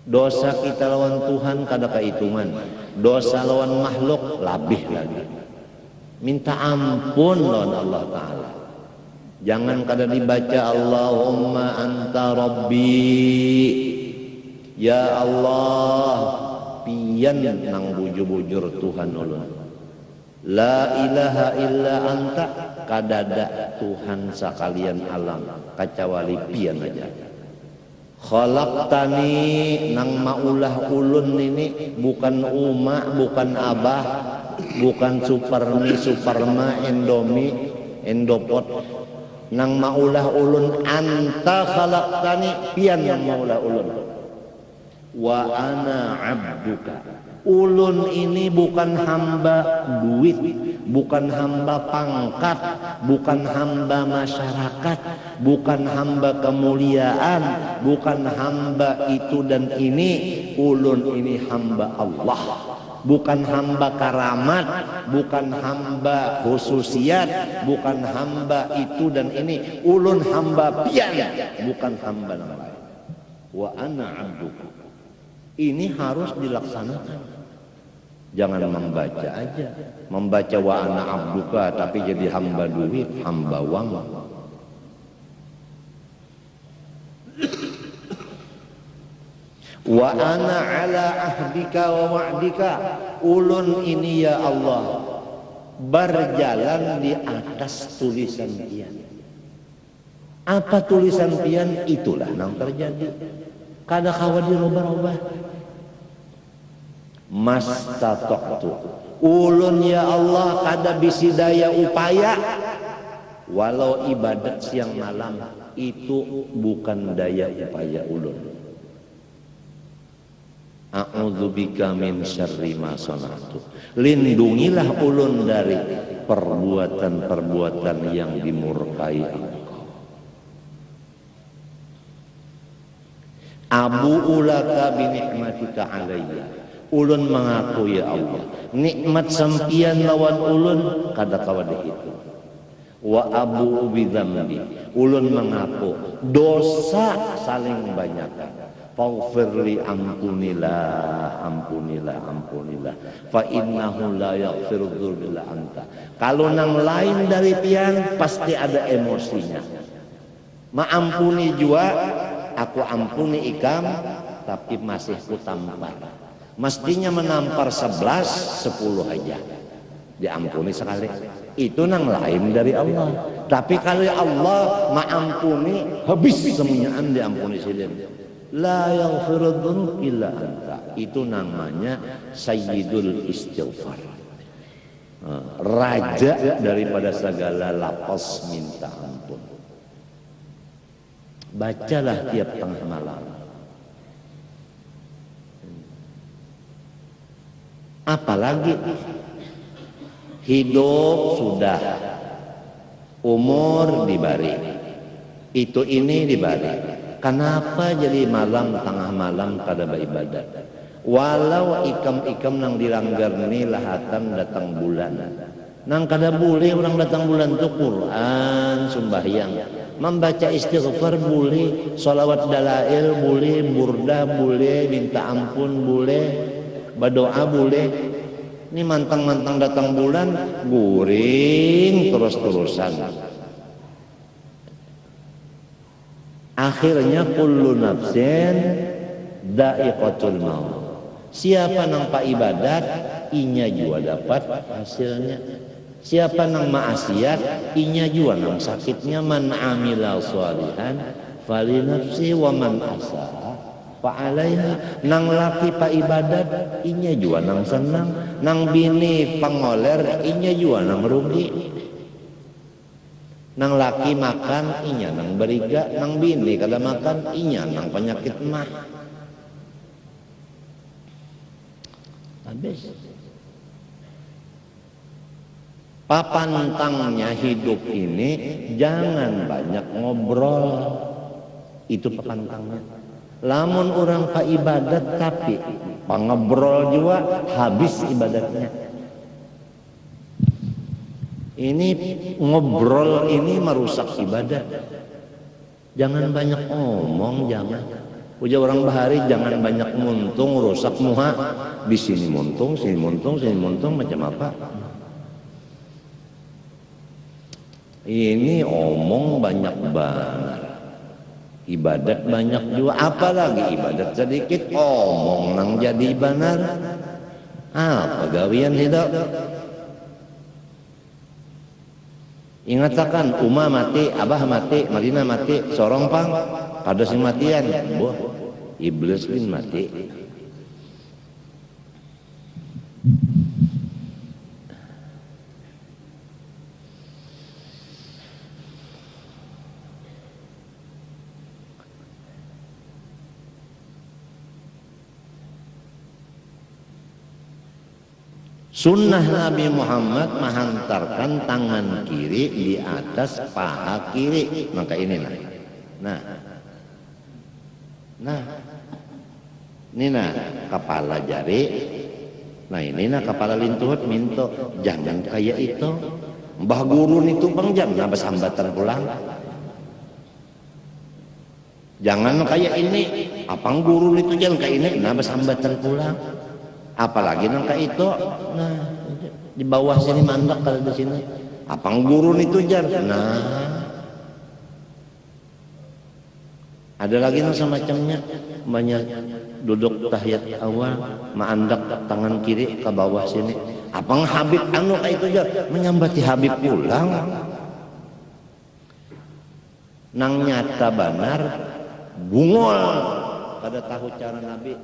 Dosa kita lawan Tuhan kada kahitungan, dosa lawan makhluk labih lagi. Minta ampun lawan Allah Ta'ala. Jangan kada dibaca Allahumma anta rabbi, ya Allah pian nang bujur-bujur Tuhan ulun. La ilaha illa anta, kadada Tuhan sakalian alam kecuali pian aja. Khalaqtani, nang maulah ulun ini bukan uma, bukan abah, bukan supermi, superma, endomi, endopot. Nang maulah ulun anta khalaqtani, pian yang maulah ulun. Wa ana abduka, ulun ini bukan hamba duit, bukan hamba pangkat, bukan hamba masyarakat, bukan hamba kemuliaan, bukan hamba itu dan ini. Ulun ini hamba Allah, bukan hamba karamat, bukan hamba khususiat, bukan hamba itu dan ini. Ulun hamba pian, bukan hamba yang lain. Wa ana abduka, ini harus dilaksanakan. Jangan membaca aja, membaca wa ana abduka tapi jadi hamba duit, hamba uang. Wa ana ala ahdika wa wa'dika, ulun ini ya Allah berjalan di atas tulisan pian. Apa tulisan pian? Itulah yang terjadi. Kada kawa dirubah-rubah. Mastata'tu, ulun ya Allah kada bisi daya upaya, walau ibadat siang malam itu bukan daya upaya ulun. A'udzubika min syarri ma sana'tu, lindungilah ulun dari perbuatan-perbuatan yang dimurkai Engkau. Abu ulaka bi nikmatika alayya, ulun mengaku ya Allah nikmat sampian lawan ulun kada kawa dihitung. Wa abu bi dzambi, ulun mengaku dosa saling banyak. Faghfirli, ampunilah, ampunilah, ampunilah. Fa innahu la yaghfiru dzunub illa anta. Kalau nang lain dari pian pasti ada emosinya. Maampuni jua, aku ampuni ikam, tapi masih ku tampar. Mestinya menampar 11, 10 aja diampuni sekali. Itu nang lain dari Allah. Tapi kalau Allah maampuni, habis semuanyaan diampuni silin. La yaghfiru dzunub illa anta, itu namanya sayyidul istighfar, raja daripada segala lapas minta ampun. Bacalah tiap tengah malam. Apalagi hidup sudah, umur dibari, itu ini dibari. Kenapa jadi malam tengah malam kada beribadat? Walau ikam-ikam nang dilanggar ni lahatan datang bulan. Nang kada boleh orang datang bulan tu Quran, sembahyang, membaca istighfar boleh, salawat dalail boleh, burda boleh, minta ampun boleh, berdoa boleh. Ini mantang-mantang datang bulan, guring terus-terusan. Akhirnya kullu nafsin dha'iqatul maut. Siapa nang pa ibadat, inya juga dapat hasilnya. Siapa nang maasiat, inya juga nang sakitnya. Man amila shalihan fali nafsi wa man asaa fa alaiha. Nang laki pa ibadat, inya juga nang senang. Nang bini pangoler, inya juga nang rugi. Nang laki makan, inya nang beriga. Nang bini kada makan, inya nang penyakit mah. Habis. Papantangnya hidup ini jangan banyak ngobrol. Itu papantangnya. Lamun orang pa ibadat tapi pangobrol juga, habis ibadatnya. Ini ngobrol ini merusak ibadah. Jangan banyak omong, jangan. Ujar orang bahari jangan banyak muntung rusak muha. Di sini muntung, sini muntung, sini muntung macam apa? Ini omong banyak banget. Ibadat banyak juga, apalagi ibadat sedikit omong nang jadi benar. Apa gawian hidup? Ingatakan Uma mati, Abah mati, Marina mati, sorong pang kada sing matian, boh iblis pun mati. Sunnah Nabi Muhammad menghantarkan tangan kiri di atas paha kiri. Maka ini nah, kepala jari. Nah ini kepala lintuhut minto. Jangan kayak itu. Mbah gurun itu bang jam nabas hambatan pulang. Jangan kayak ini. Apang gurun itu jangan kayak ini nabas hambatan pulang. Apalagi nangka itu, nah di bawah sini mandak kalau di sini, apang gurun itu jar, nah ada lagi nang semacamnya, banyak duduk tahiyat awal, mandak tangan kiri ke bawah sini, apang Habib anu kayak itu jar, menyambati Habib pulang, nang nyata benar, bungol pada tahu cara Nabi.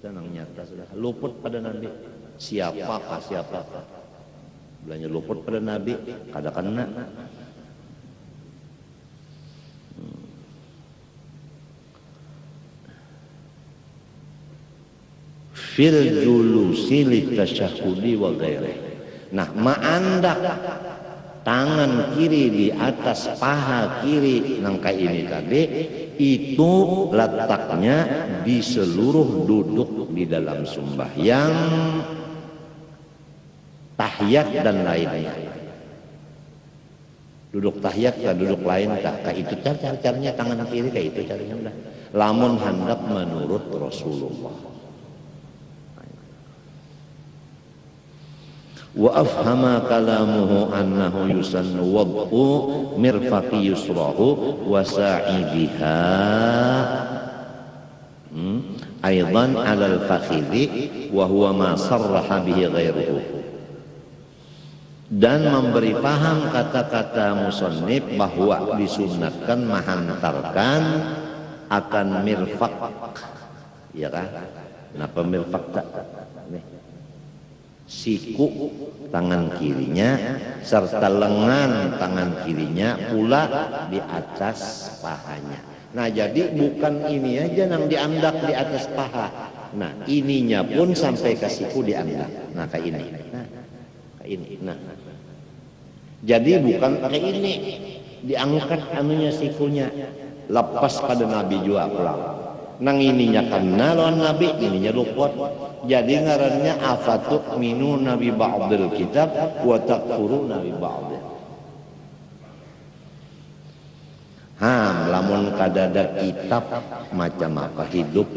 Nang nyata sudah luput pada Nabi. Siapa belanja luput pada Nabi kada kena. Fil julusi litasyahudi wa ghairi. Nah, maandak tangan kiri di atas paha kiri nangka ini tadi itu letaknya di seluruh duduk di dalam sembahyang, tahiyat dan lainnya. Duduk tahiyat kah, duduk lain kah, itu caranya tangan kiri kayak itu caranya udah. Lamun hendak menurut Rasulullah. Wa afhama kalamuhu annahu yusannu wad'u mirfaqi yusrahu wa sa'idiha aidan 'ala al-fakhidhi wa huwa ma sarraha bihi ghairuhu. Dan memberi paham kata-kata musannif bahwa disunatkan menghantarkan akan mirfaq, ya kan? Napa mirfaq tak? Siku tangan kirinya serta lengan tangan kirinya pula di atas pahanya. Nah jadi bukan ini aja yang diandak di atas paha. Nah ininya pun sampai ke siku diandak. Nah kayak ini. Nah kayak ini. Nah jadi bukan kayak ini diangkat anunya sikunya lepas pada Nabi juga pulang. Nang ininya kena lawan Nabi, ininya luput. Jadi ngarannya afatuk minu Nabi ba'dil kitab wa takfuru Nabi ba'dil. Lamun kadada kitab macam apa hidup.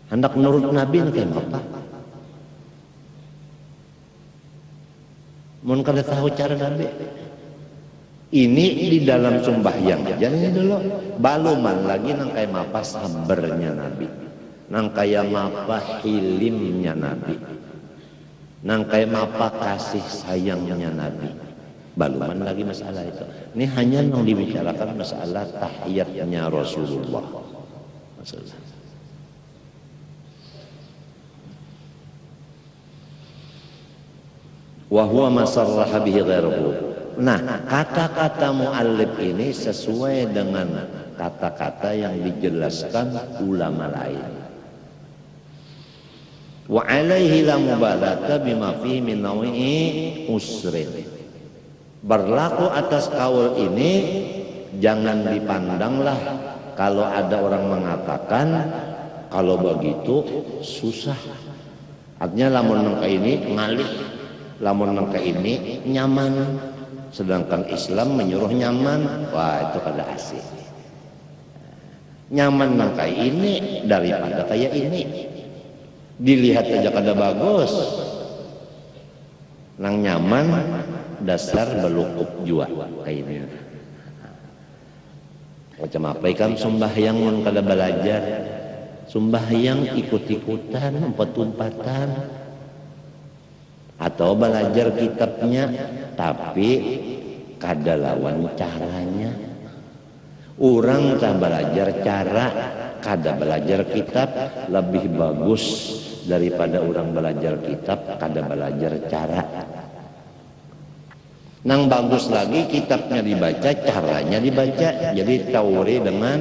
Hendak menurut Nabi kayak apa? Mun kada tahu cara Nabi. Ini di dalam sembahyang aja ini dulu. Baluman lagi nang kaya mapa sabarnya Nabi. Nang kaya mapa hilimnya Nabi. Nang kaya mapa kasih sayangnya Nabi. Baluman lagi masalah itu. Ini hanya yang dibicarakan masalah tahiyatnya Rasulullah. Wa huwa ma sarraha bihi ghairuhu. Nah, kata-kata muallif ini sesuai dengan kata-kata yang dijelaskan ulama lain. Wa alaihi la mubalata bima fihi min nawi'i usrin. Berlaku atas kaul ini jangan dipandanglah kalau ada orang mengatakan kalau begitu susah. Artinya lamun nangka ini ngalih, lamun nangka ini nyaman. Sedangkan Islam menyuruh nyaman, wah itu kada asik. Nyaman nang kayak ini daripada kayak ini. Dilihat aja kada bagus. Nang nyaman dasar belukup jua kayak ini. Macam apa ikan sembahyang mun kada belajar. Sembahyang ikut-ikutan, umpat-umpatan. Atau belajar kitabnya tapi kada lawan caranya. Orang tak belajar cara, kada belajar kitab lebih bagus daripada orang belajar kitab kada belajar cara. Nang bagus lagi kitabnya dibaca, caranya dibaca, jadi teori dengan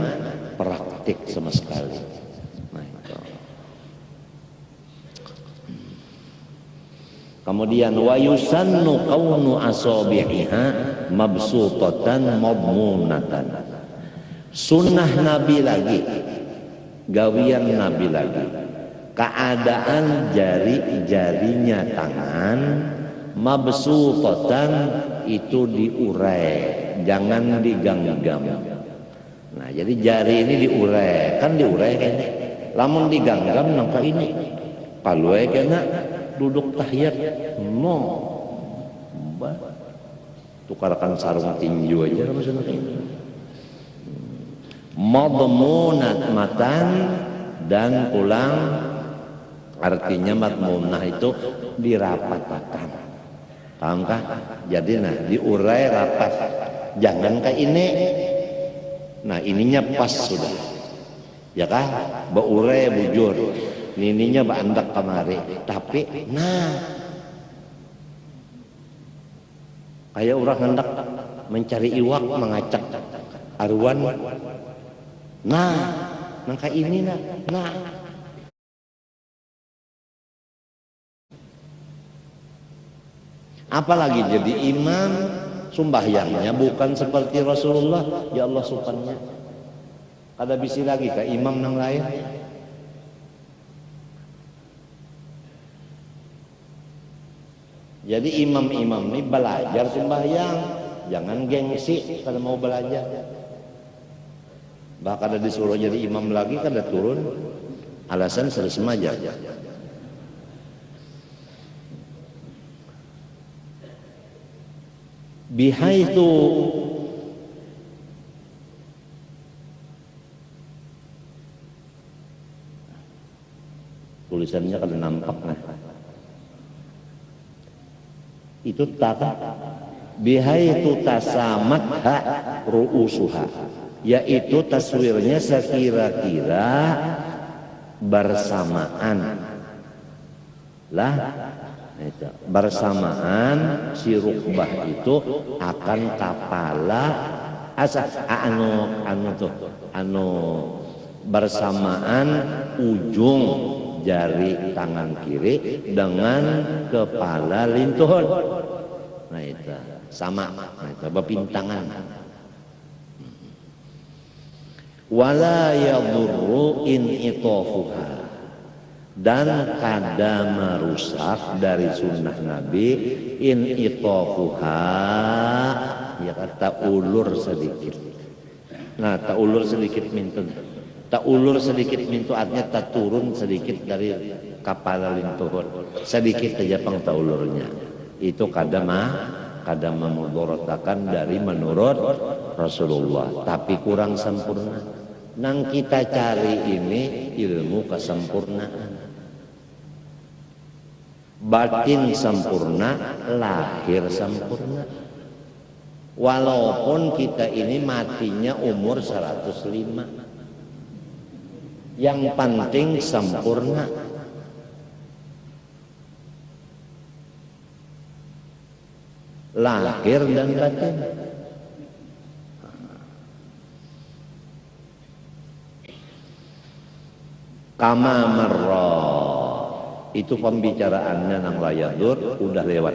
praktik sama sekali. Nah, itu. Kemudian wa yusannu kaunu asabi'iha mabsutatan madmunatan. Sunnah Nabi lagi, gawian Nabi lagi, keadaan jari-jarinya tangan mabsutatan itu diurai, jangan digenggam. Nah, jadi jari ini diurai, kan diurai kayaknya. Lamun digenggam nampak ini. Kalau kena duduk tahiyat, tukarkan sarung tinju aja maksudnya ini. Madmunat matan dan pulang artinya madmunah itu dirapatkan. Pahamkah? Jadi nah diurai rapat. Jangan kayak ini. Nah ininya pas sudah. Ya kah? Beurai bujur. Ininya bandak kamari. Tapi nah kayak orang hendak mencari iwak mengacak aruan. Nah, maka ini nah. Apalagi jadi imam sembahyangnya bukan seperti Rasulullah, ya Allah supannya. Ada bisi lagi ke imam nang lain. Jadi imam-imam ini belajar sembahyang, jangan gengsi kalau mau belajar. Bahkan ada disuruh jadi imam lagi kada turun, alasan sudah semaja. Bihaitu tulisannya kada nampak nah. Itu tak bihaitu tasamatha ru'usuha, yaitu taswirnya sekira-kira bersamaan lah, itu bersamaan si rukbah itu akan kepala anu bersamaan ujung jari tangan kiri dengan kepala lintuhun. Nah itu sama, nah itu bepintangan. Wala yadurru in itofuha, dan kada merusak dari sunnah Nabi in itofuha, ya kata ulur sedikit. Nah tak ulur sedikit mintun, tak ulur sedikit mintu artinya tak turun sedikit dari kepala lintuhun, sedikit aja pang tak ulurnya. Itu kada memudorotakan dari menurut Rasulullah, tapi kurang sempurna. Nang kita cari ini ilmu kesempurnaan. Batin sempurna, lahir sempurna. Walaupun kita ini matinya umur 105. Yang penting sempurna. Lahir dan batin. Kama marra, itu pembicaraannya nang layadur udah lewat.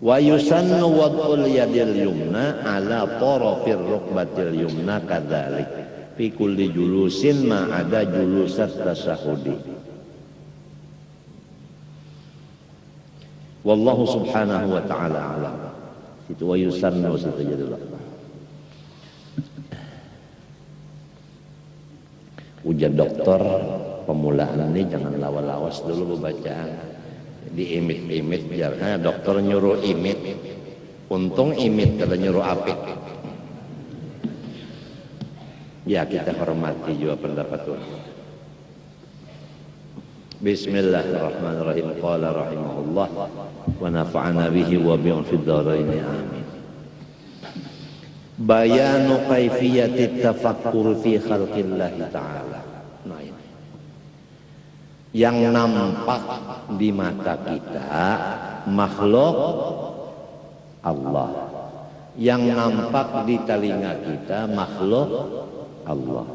Wa yusannu wad'ul yadil yumna ala tarafir rukbatil yumna kadzalik fi kulli julusin ma ada julusat tasyahudi. Wallahu subhanahu wa ta'ala alam. Itu wa yusannu situ jadilah. Ujar dokter, pemulaan ini jangan lawas-lawas dulu bacaan, diimit-imit biar dokter nyuruh imit, untung imit kalau nyuruh apik. Ya kita hormati juga pendapat orang. Bismillahirrahmanirrahim. Qala rahimahullah wa nafa'ana bihi wa bi'un fid dharain amin. Bayanu kaifiyati tafakkur fi khalqillahi ta'ala. Nah ini yang nampak di mata kita makhluk Allah, yang nampak di telinga kita makhluk Allah,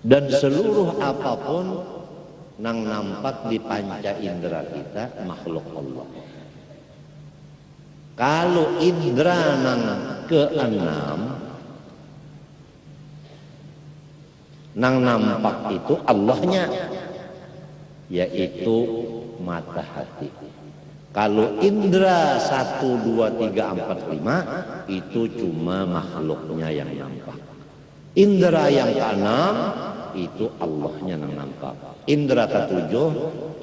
dan seluruh apapun nang nampak di panca indera kita makhluk Allah. Kalau indera nang keenam nang nampak itu Allahnya, yaitu mata hati. Kalau indera 1, 2, 3, 4, 5 itu cuma makhluknya yang nampak. Indera yang keenam itu Allahnya yang nampak. Indera ketujuh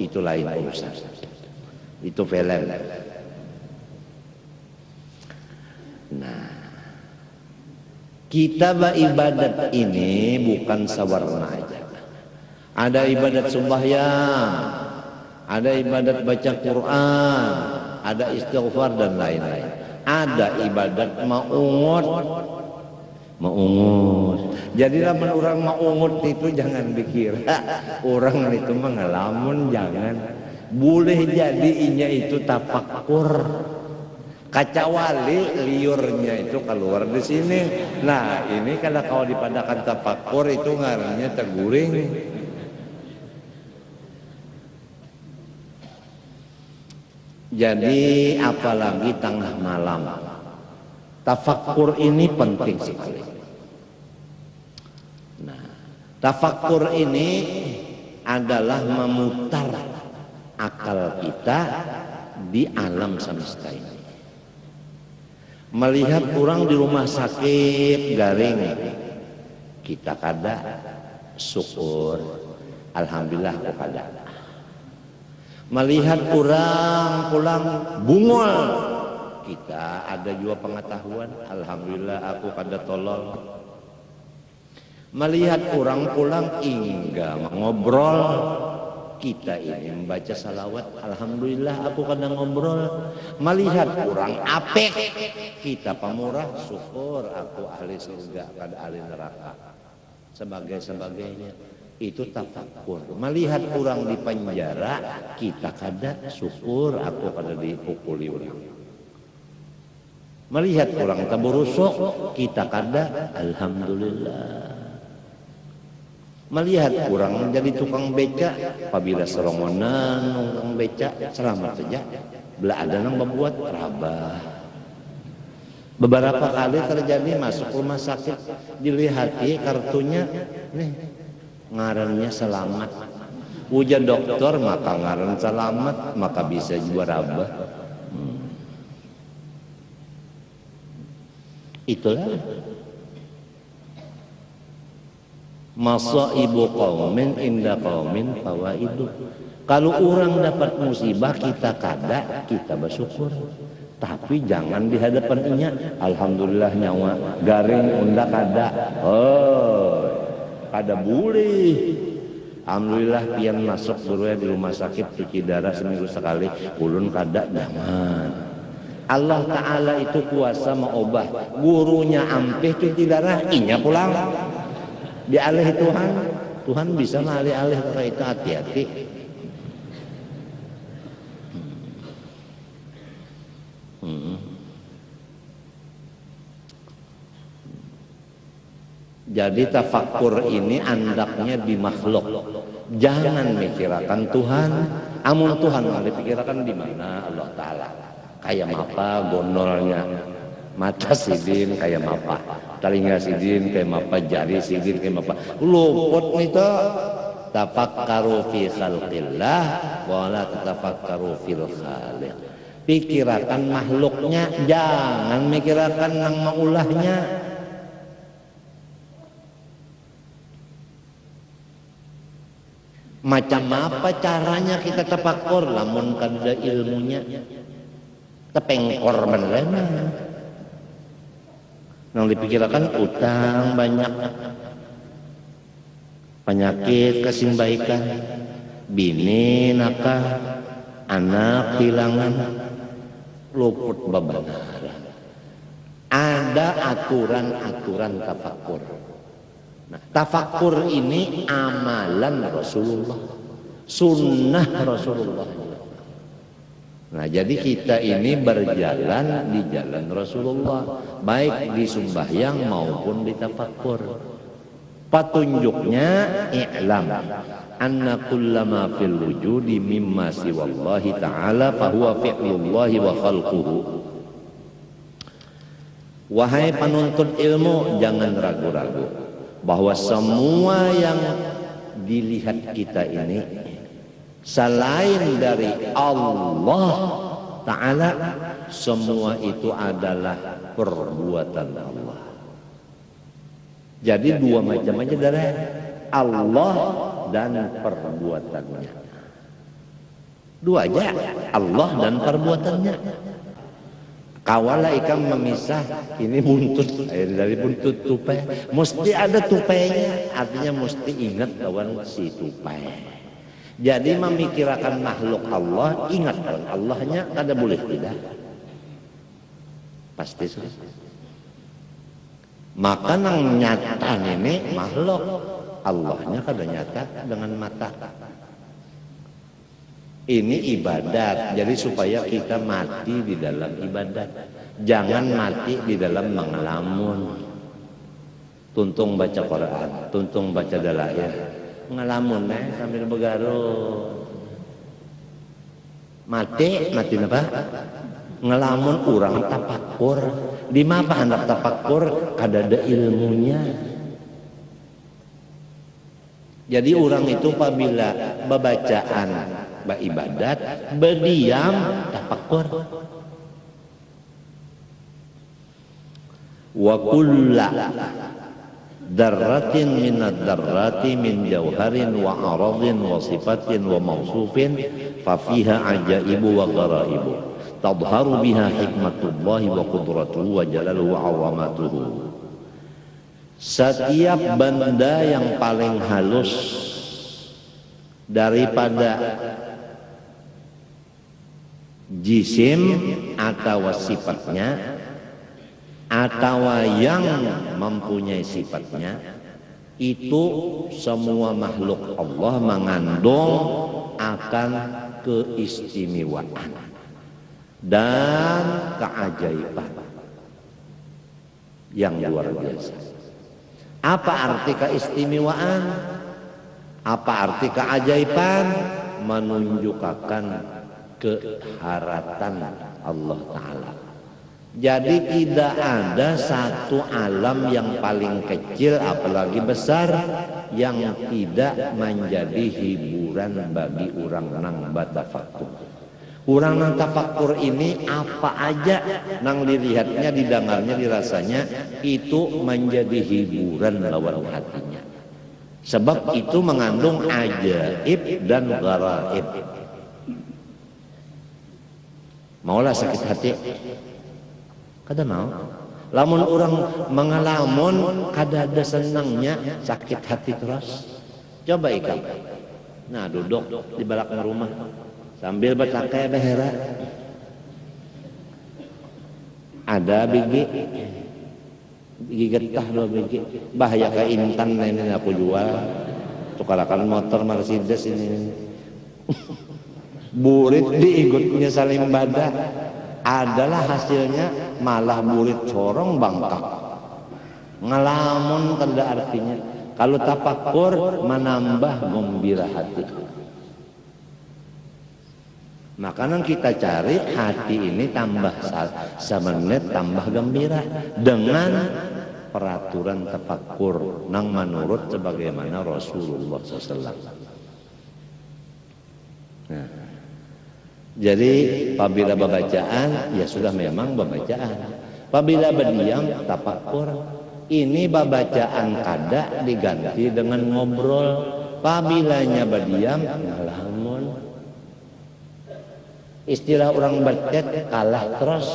itu lain urusan. Itu film. Nah, kita beribadat ini bukan sawarna aja. Ada ibadat sembahyang, ada ibadat baca Quran, ada istighfar dan lain-lain. Ada ibadat maungut. Jadi lamun orang maungut itu jangan dikira orang itu mengelamun, jangan. Boleh jadi inya itu tafakkur. Kacawali liurnya itu keluar di sini. Nah ini kalau kau dipadakan tafakkur itu ngarannya terguring. Jadi apalagi tengah malam, tafakkur ini penting sekali. Nah, tafakkur ini adalah memutar akal kita di alam semesta ini. Melihat orang di rumah sakit garing, kita kada syukur, alhamdulillah aku kada. Melihat orang pulang bungol, kita ada juga pengetahuan, alhamdulillah aku kada tolol. Melihat orang pulang hingga ngobrol, kita ini membaca salawat, alhamdulillah aku kada ngobrol. Melihat orang apek, kita pamurah, syukur aku ahli surga kada ahli neraka, sebagainya. Itu tafakkur. Melihat orang di penjara, kita kada syukur aku kada dipukuli orang. Melihat orang taburusuk, kita kada alhamdulillah. Melihat orang menjadi tukang beca, apabila serongonan tukang beca, selamat saja. Belah ada nang membuat rabah. Beberapa kali terjadi masuk rumah sakit, dilihati kartunya, nih ngarannya selamat. Ujar dokter maka ngaran selamat, maka bisa juga rabah. Itulah masaibu qaumin inda qaumin fawaidu. Kalau orang dapat musibah kita kada, kita bersyukur. Tapi jangan di hadapannya alhamdulillah nyawa garing unda kada. Oh, kada boleh. Alhamdulillah pian masuk dulu di rumah sakit cuci darah seminggu sekali, ulun kada jangan. Allah Ta'ala itu kuasa mengubah. Gurunya ampih cuci darah, inya pulang. Dialih Tuhan, Tuhan bisa mengalih-alih karena itu hati-hati. Jadi tafakkur ini andaknya di makhluk. Jangan mikirakan Tuhan. Amun Tuhan mau dipikirkan di mana Allah Ta'ala. Kayak mapa gondolnya, mata sidin kayak mapa, telinga sidin kayak mapa, jari sidin kayak mapa. Luput itu. Tafakkaru fi khalqillah wa la tatafakkaru fil khaliq. Pikirakan makhluknya, jangan mikirakan nang maulahnya. Macam apa caranya kita tafakur lamun kada ilmunya? Tepengkor bener mah. Nang dipikirkan utang banyak, penyakit kesinbaikan, bini nakah, anak hilangan, luput bebenaran. Ada aturan-aturan tafakur. Nah, tafakur ini amalan Rasulullah, sunnah Rasulullah. Nah, jadi kita ini berjalan di jalan Rasulullah, baik di sembahyang maupun di tafakur. Petunjuknya i'lam anna kullama fil wujudi mimma siwallahi ta'ala fahuwa fi'lullahi wa khalquhu. Wahai penuntut ilmu, jangan ragu-ragu bahwa semua yang dilihat kita ini selain dari Allah Ta'ala, semua itu adalah perbuatan Allah. Jadi dua macam aja dari Allah dan perbuatannya. Dua aja, Allah dan perbuatannya. Kawala ikam memisah ini buntut dari buntut tupai, mesti ada tupainya, artinya mesti ingat kawan si tupai. Jadi memikirkan makhluk Allah, ingat kawan Allahnya kada boleh tidak, pasti sudah. Maka nang nyata ini makhluk, Allahnya kada nyata dengan mata. Ini ibadat, jadi supaya kita mati di dalam ibadat, jangan mati di dalam mengelamun. Tuntung baca Quran, tuntung baca dalail, ngelamun sambil begaruh. Mati apa? Ngelamun orang tafakur. Di mana anak tafakur kada ada ilmunya. Jadi orang itu apabila bacaan ibadat berdiam tafakur. Wa kulla darratin minad darrati min jauharin wa aradin wa sifatin wa mausufin fa fiha ajaibu wa gharaibu tadharu biha hikmatullahi wa qudratuhu wa jalaluhu wa awamatuhu. Setiap benda yang paling halus daripada jisim atau sifatnya atau yang mempunyai sifatnya, itu semua makhluk Allah mengandung akan keistimewaan dan keajaiban yang luar biasa. Apa arti keistimewaan? Apa arti keajaiban? Menunjukkan keharatan Allah Ta'ala. Jadi tidak ada satu alam yang paling kecil apalagi besar yang tidak menjadi hiburan bagi orang nang batafakur. Orang nang tafakur ini apa aja nang dilihatnya, didengarnya, dirasanya itu menjadi hiburan lawan hatinya. Sebab itu mengandung ajaib dan gharaib. Maulah sakit hati? Kada mau. Lamun orang mengalamun kada ada senangnya, sakit hati terus. Coba ikan. Nah, duduk di belakang rumah sambil bertakai behera. Ada biji getah dua biji. Bahaya ke Intan ini aku jual. Tukarakan motor Mercedes ini. Burit diikutnya saling badah. Adalah hasilnya malah burit corong bangkak. Ngelamun kada artinya. Kalau tafakur menambah gembira hati. Makanan kita cari hati ini tambah semenit tambah gembira dengan peraturan tafakur nang menurut sebagaimana Rasulullah SAW. Nah, jadi apabila bacaan ya sudah memang bacaan. Apabila berdiam tafakur, ini bacaan kada diganti dengan ngobrol. Pabilanya berdiam ngalamun. Istilah orang bercet kalah terus.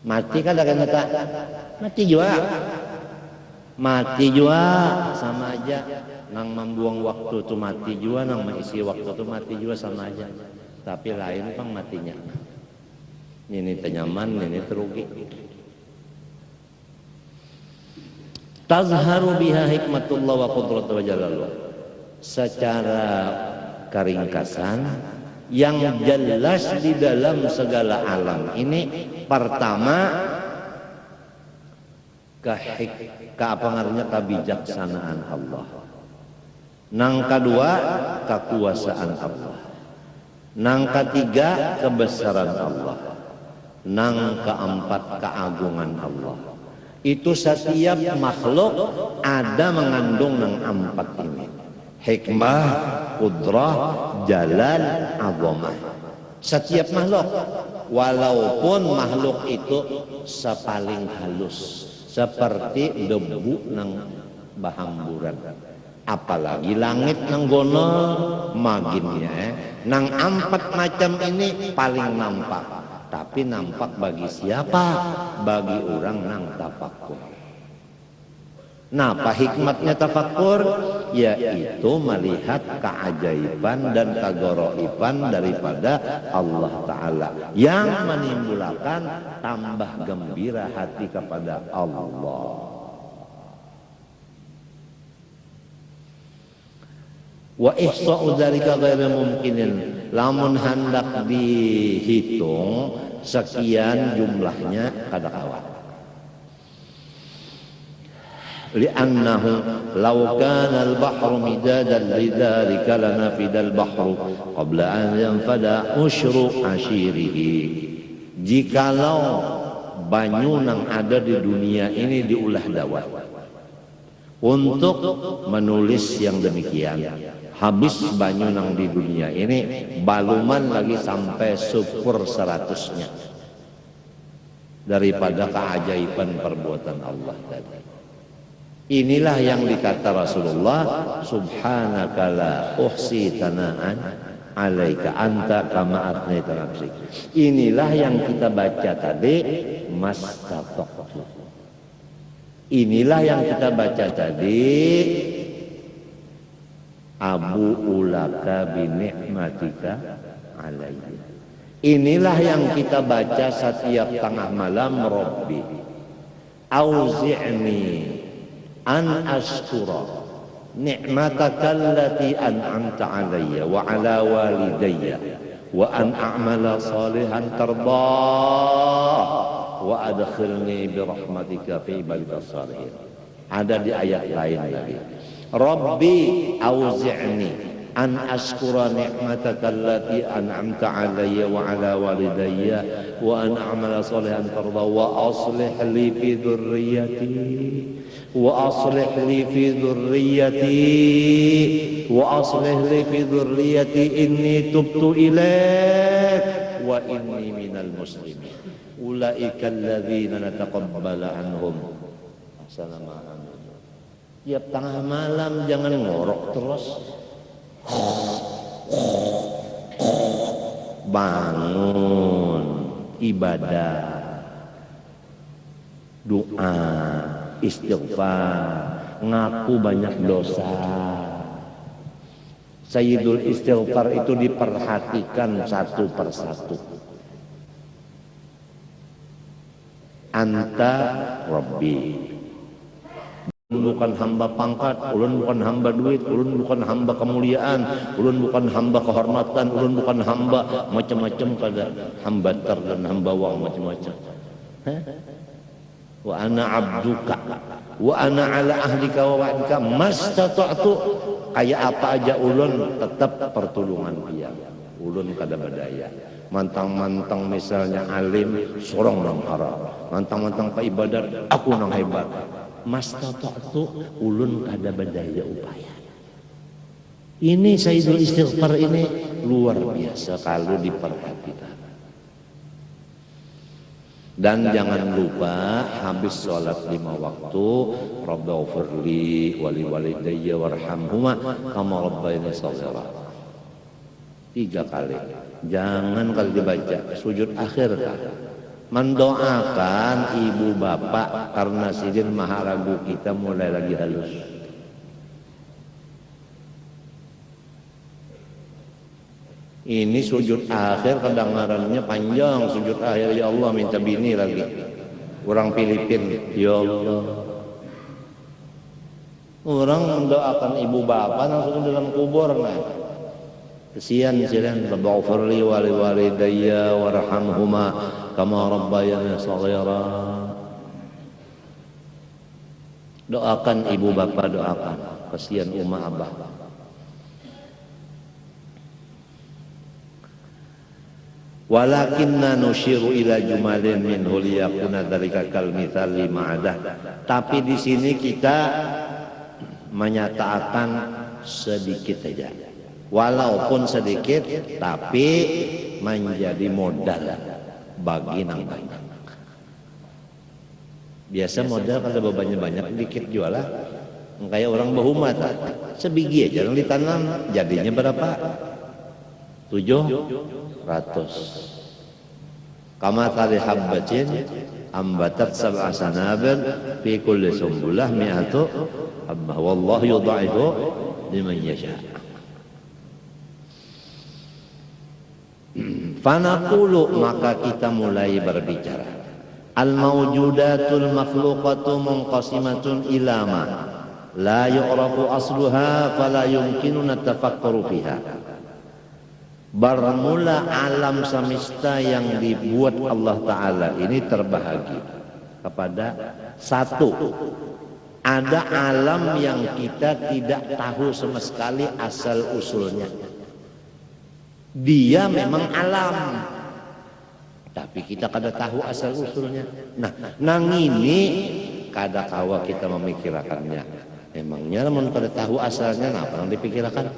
Mati kan akan kata mati juga. Mati juga sama aja. Nang membuang waktu itu mati juga, nang mengisi waktu itu mati juga sama aja. Tapi lain pang matinya. Ini tenyaman, ini terugi. Tazharu biha hikmatullah wa qudratu wa jalalullah. Secara keringkasan yang jelas di dalam segala alam ini, pertama apa ngaruhnya kebijaksanaan Allah. Nang kedua kekuasaan Allah. Nang ketiga kebesaran Allah. Nang keempat keagungan Allah. Itu setiap makhluk ada mengandung nang empat ini. Hikmah, kudrah, jalal, azamah. Setiap makhluk, walaupun makhluk itu sepaling halus, seperti debu nang bahamburan. Apalagi langit nang gono maginnya, nang empat macam ini paling nampak. Tapi nampak bagi siapa? Bagi orang nang tafakkur. Nah, apa hikmatnya tafakkur? Yaitu melihat keajaiban dan kegoroiban daripada Allah Ta'ala yang menimbulkan tambah gembira hati kepada Allah. Wa ihsa'u dzalika ghairu mumkinin. Lamun hendak dihitung sekian jumlahnya kada kawan. Li'annahu law kana al-bahru midadan lidzalika lanafida al-bahru qabla an yanfada usyru ashirihi. Jikalau banyu nang ada di dunia ini diulah dawat untuk menulis yang demikian, habis banyu nang di dunia ini baluman lagi sampai 1/100-nya daripada keajaiban perbuatan Allah tadi. Inilah yang dikata Rasulullah, subhanaka la uhsi tanaan alaika anta kama atnaita nafsik. Inilah yang kita baca tadi, mastata'tu. Inilah yang kita baca tadi, abu ulaka bi ni'matika alayya. Inilah yang kita baca setiap tengah malam, Rabbi auzi'ni an ashkura ni'mataka allati an'amta alayya wa ala walidayya wa an a'mala salihan tardah wa adkhilni bi rahmatika fi ibadikas salihin. Ada di ayat lain lagi, Rabbi auzi'ni an ashkura ni'mataka allati an'amta alayya wa ala walidayya wa an a'mala salihan tardah wa aslih li fi dhurriyyati wa aslih li fi dhurriyyati wa aslih li fi dhurriyyati inni tubtu ilaik wa inni minal muslimin ulaika alladzina nataqabbalu anhum ahsana ma amilu. Tiap tengah malam jangan ngorok terus, bangun ibadah, doa, istighfar, ngaku banyak dosa. Sayyidul istighfar itu diperhatikan satu persatu. Anta Rabbi, bukan hamba pangkat, ulun bukan hamba duit, ulun bukan hamba kemuliaan, ulun bukan hamba kehormatan, ulun bukan hamba macam-macam, kada hamba ter dan hamba wang macam-macam. Wa ana abduka wa ana ala ahlika wa wa'dika mastata'tu. Kayak apa aja ulun tetap pertolongan dia. Ulun kada badaya. Mantang-mantang misalnya alim sorong nang haram, mantang-mantang pa ibadat aku nang hebat. Mastata'tu ulun kada badaya upaya. Ini Sayyidul Istighfar ini luar biasa kalau diperhatikan. Dan jangan lupa habis sholat 5 waktu, Rabbighfirli wali walidayya warhamhuma kama rabbayani shaghira. 3 kali. Jangan kali dibaca sujud akhir kan. Mendoakan ibu bapak karena sidin maharagu kita mulai lagi halus. Ini sujud akhir kedengarannya panjang, sujud akhir ya Allah minta bini lagi. Orang Filipin, ya Allah. Orang mendoakan ibu bapak langsung dalam kubur nah. Kesian silan Rabbighfirli wa li walidayya warhamhuma kama rabbayani shaghira. Doakan ibu bapak, doakan. Kesian umma abah. Walakinna nusyiru ila jumalin minhu liyakuna dzalika kal mithali ma'adah. Tapi di sini kita menyatakan sedikit saja. Walaupun sedikit tapi menjadi modal bagi nang banyak. Biasa modal kalau banyak dikit jualah. Kayak orang bahuma sebiji aja yang ditanam jadinya berapa? 700. Kama tali habbatin ambatat sab'a sanabil fi kulli sumbulah mi'atu habbah wallahu yudha'ifu liman yasha. Fanaqulu maka kita mulai berbicara. Al mawjudatul makhluqatu munqasimatun ila ma la yu'rafu asluha fala yumkinuna tafakkuru fiha. Bermula alam semesta yang dibuat Allah Ta'ala ini terbahagi kepada satu. Ada alam yang kita tidak tahu sama sekali asal usulnya. Dia memang alam, tapi kita kada tahu asal usulnya. Nah, nang ini kada kawa kita memikirkannya. Emangnya namun kada tahu asalnya, apa yang dipikirkan?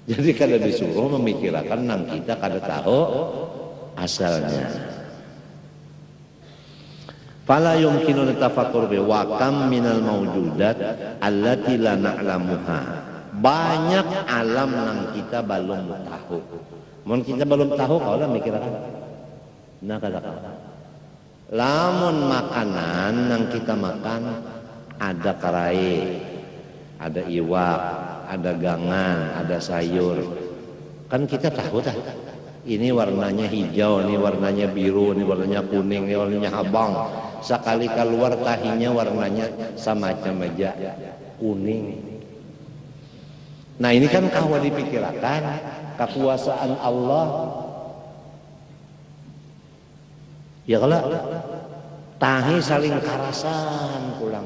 Jadi kada disuruh memikirkan nang kita kada tahu asalnya. Fala yumkinu tafakkur bi wa kam minal mawjudat allati la na'lamuha. Banyak alam nang kita belum tahu. Mun kita belum tahu kalau mikirkan. Nah kada tahu. Lamun makanan nang kita makan ada karai, ada iwak, ada gangan, ada sayur. Kan kita tahu dah. Ini warnanya hijau, ini warnanya biru, ini warnanya kuning, ini warnanya abang. Sekali keluar tahinya warnanya semacam aja kuning. Nah ini kan kawa dipikirkan kekuasaan Allah. Ya kalau tahi saling karasan pulang.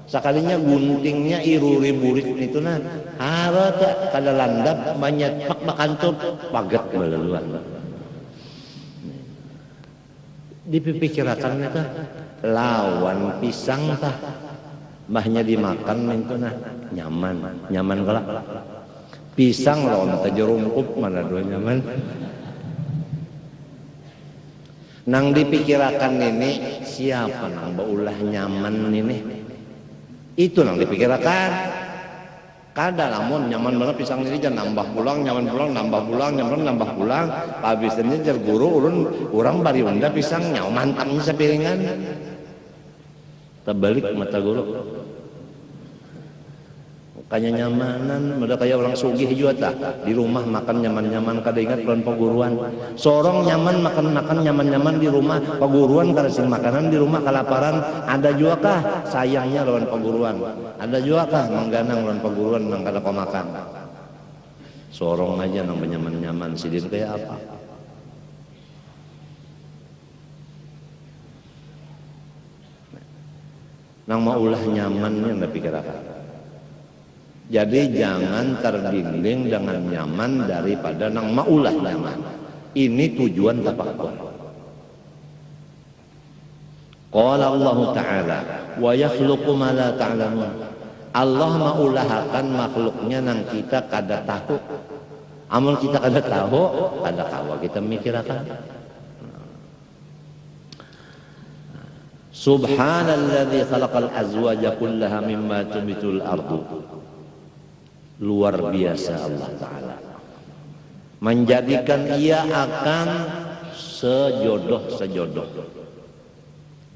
Sekalinya guntingnya iruri burik itu nah harata kada landap banyak pak bakantut pagat balaluan. Dipikirkan itu lawan pisang tah mahnya dimakan itu nah nyaman kalau pisang lawan tajerungkup mana dua nyaman. Nang dipikirkan ini siapa nang baulah nyaman ini? Itu nang dipikirkan. Kada lamun nyaman banget pisang ini jangan nambah pulang, nyaman pulang, nambah pulang, nyaman nambah pulang. Habisnya jar guru urang bari unda pisang nyaman tamnya sapiringan. Terbalik mata guru. Kayaknya nyamanan, udah kayak orang sugih juga tak di rumah makan nyaman-nyaman kada ingat bulan paguruan. Sorong nyaman makan nyaman-nyaman di rumah paguruan kada sing makanan di rumah kalaparan. Ada juga kah sayangnya lawan paguruan? Ada juga kah mangganang lawan paguruan nang kada pemakan? Sorong aja nang nyaman-nyaman sidin kayak apa? Nang maulah nyaman yang dipikirkan. Jadi jangan terdinding dengan nyaman daripada nang maulah nyaman. Ini tujuan tafakkur. Qala Allah Ta'ala wa yakhluqu ma la ta'lamun. Allah maulahakan makhluknya nang kita kada tahu. Amun kita kada tahu, kada kawa kita mikirakan. Subhanalladzi khalaqal azwaja kullaha mimma tubitul ardu. Luar biasa Allah Ta'ala menjadikan ia akan sejodoh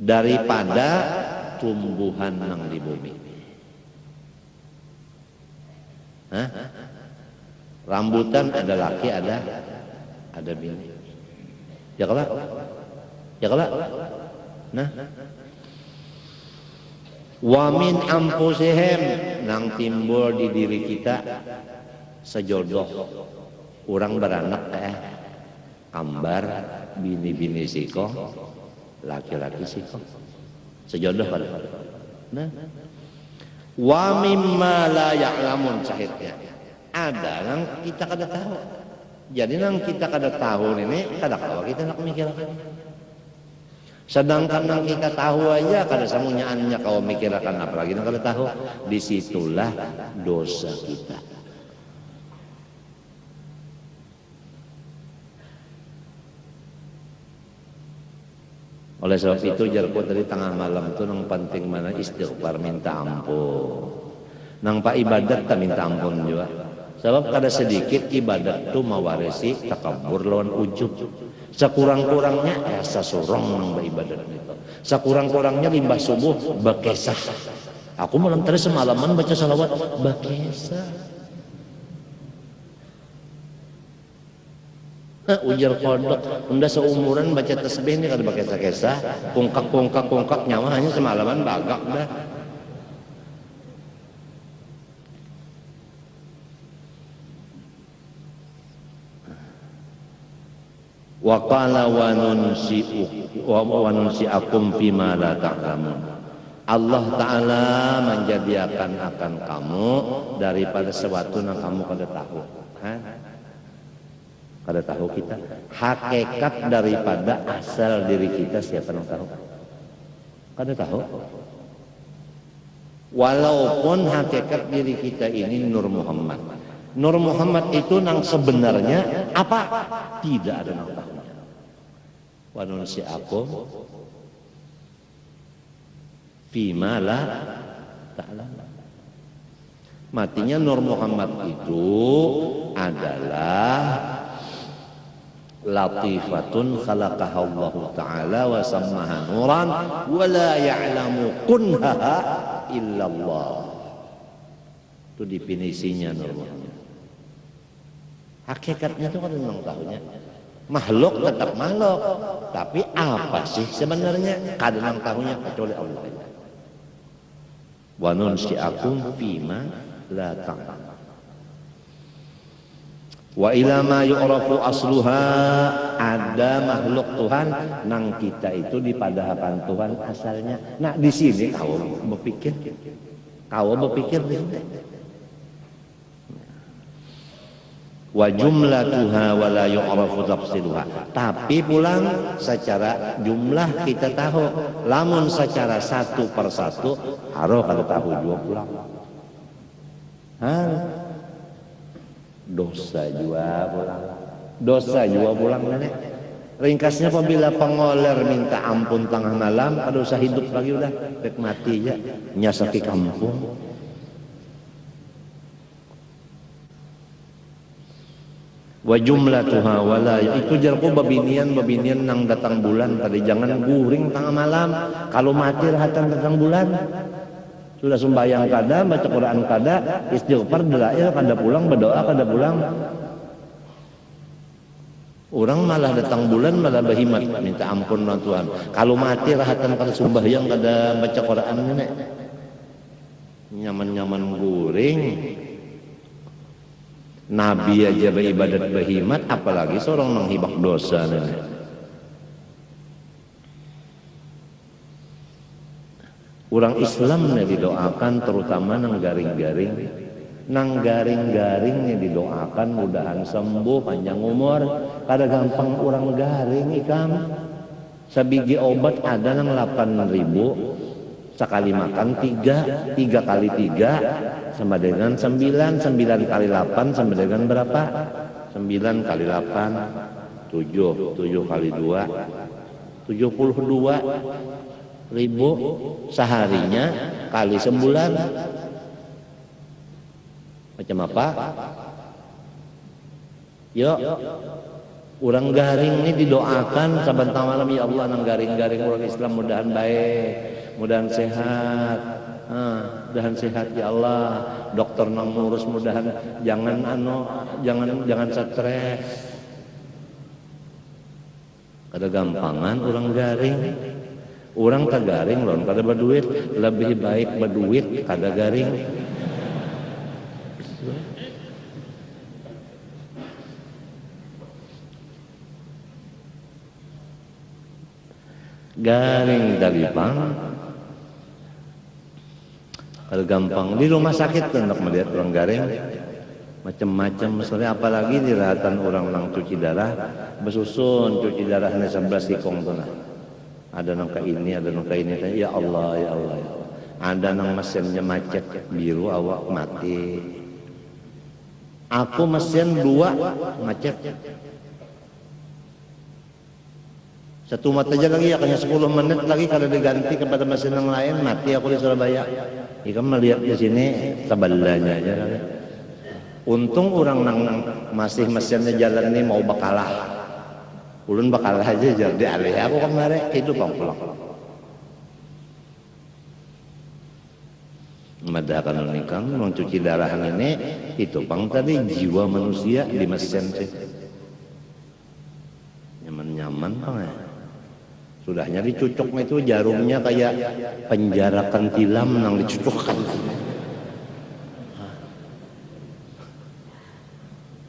daripada tumbuhan nang di bumi. Hah? Rambutan ada laki, ada bini. Ya kelak? Ya kelak? Nah, wa min anfusihim nang timbul di diri kita sejodoh. Orang beranak kambar bini-bini siko, laki-laki siko. Sejodoh pada. Nah, wa mimma la ya'lamun sahidnya. Ada nang kita kada tahu. Jadi nang kita kada tahu ini kada tahu kita nak mikirkan. Sedangkan nang kita tahu aja kada samunyaannya kau mikirkan apalagi nang kada tahu. Disitulah dosa kita. Oleh sebab itu jarko dari tengah malam itu nang penting mana istighfar minta ampun. Nang pak ibadat tak minta ampun juga. Sebab kada sedikit ibadat itu mewarisi takabur lawan ujub. Sekurang-kurangnya rasa sorong nang beribadat itu. Sekurang-kurangnya limbah subuh bekesah. Aku malam tadi semalaman baca salawat bekesah. Ujar kodok, unda seumuran baca tasbih ini kada bekesah-kesah, kungkak nyawa hanya semalaman bagak dah. Wa qala wa nunsi'akum fima la ta'lamun. Allah Ta'ala menjadikan akan kamu daripada sesuatu yang kamu kada tahu. Kada tahu kita hakikat daripada asal diri kita, siapa yang tahu? Kada tahu. Walaupun hakikat diri kita ini Nur Muhammad. Nur Muhammad itu nang sebenarnya apa? Tidak ada yang tahu. Wa nunsi'akum fima la ta'lamun. Matinya Nur Muhammad itu adalah latifatun khalaqaha Allah Ta'ala wa sammaha nuran wa la ya'lamu kunhaha illallah. Itu definisinya Nur Muhammad. Hakikatnya itu kan memang tahunya makhluk tetap makhluk, tapi apa sih sebenarnya kadang tahunya kecuali Allah. Wa nunsi'akum fima la ta'lamun. Wa ila ma yu'rafu asluha, ada makhluk Tuhan nang kita itu dipadahakan Tuhan asalnya. Nah di sini kau berpikir di sini. Wa jumlatuha wa la yu'rafu tafsiluha. Tapi pulang secara jumlah kita tahu, lamun secara satu persatu harus kada tahu juga pulang. Dosa juga pulang nenek. Ringkasnya apabila pengoler minta ampun tengah malam, kada usah hidup lagi, udah rek mati aja nyasaki kampung. Wa jumlatuha wala, itu jarku babinian nang datang bulan tadi jangan guring tengah malam. Kalau mati rahatan datang bulan. Sudah sembahyang kada, baca Quran kada, istighfar delail kada pulang, berdoa kada pulang. Orang malah datang bulan malah berhimat minta ampun sama Tuhan. Kalau mati rahatan kada sembahyang kada baca Quran nenek. Nyaman-nyaman guring. Nabi aja beribadat berhimat, apalagi seorang menghibak dosa nenek. Orang Islam yang didoakan terutama nang garing-garing yang didoakan mudahan sembuh panjang umur. Kada gampang orang garing ikam. Sabigi obat ada nang 8.000, sekali makan 3 kali 3 sama dengan 9 kali 8 sama dengan berapa? 9 kali 8 7 kali 2 72. ribu seharinya kali sebulan. Macam apa? Yuk, orang garing ini didoakan saban malam, ya Allah nang garing-garing orang Islam mudahan baik, mudahan sehat. Mudahan sehat ya Allah. Dokter nang ngurus mudahan jangan stres. Kada gampangan orang garing. Orang tak garing loh, kada berduit, lebih baik berduit kada garing. Garing talipang kada gampang. Di rumah sakit hendak melihat orang garing macam-macam, misalnya apalagi di rahatan orang nang cuci darah besusun, cuci darahnya 11 tikong tuh nah. Ada nangka ini, ada nangka ini. Ya Allah, ya Allah, ya Allah. Ada nang mesinnya macet biru awak mati. Aku mesin 2 macet. Satu mata aja lagi ya, hanya 10 menit lagi kalau diganti kepada mesin yang lain mati aku di Surabaya. Ikan melihat di sini tabalanya aja. Untung orang nang masih mesinnya jalan ini mau bakalah. Ulun bakalah aja jadi alih aku kemarin itu pulang. Madakan nikang mencuci darah ini itu pang tadi jiwa manusia di mesin sih. Nyaman-nyaman pang ya. Sudahnya dicucuk itu jarumnya kayak penjarakan tilam nang dicucukkan.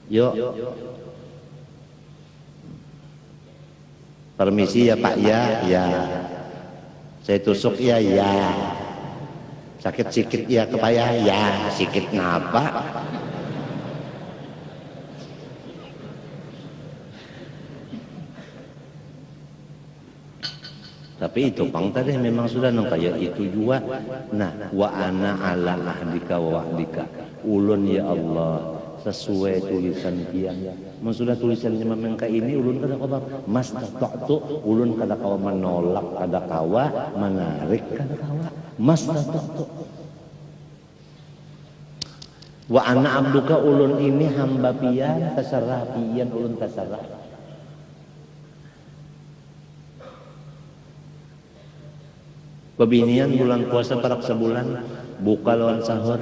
Yuk. Permisi ya Pak ya. Saya tusuk ya. Sakit sikit ya kepaya ya. Sikit ngapa? Tapi itu pang tadi memang sudah nang kayak itu juga. Nah, wa ana ala ahdika wa wahdika. Ulun ya Allah sesuai tulisan kian. Mun sudah tulisannya memang kayak ini ulun kada kawa mas tatatu, ulun kada kawa menolak, kada kawa menarik, kada kawa. Mas tatatu. Wa ana abduka, ulun ini hamba pian, tasarrah pian, ulun tasarrah. Bebinian bulan puasa parak sebulan buka lawan sahur.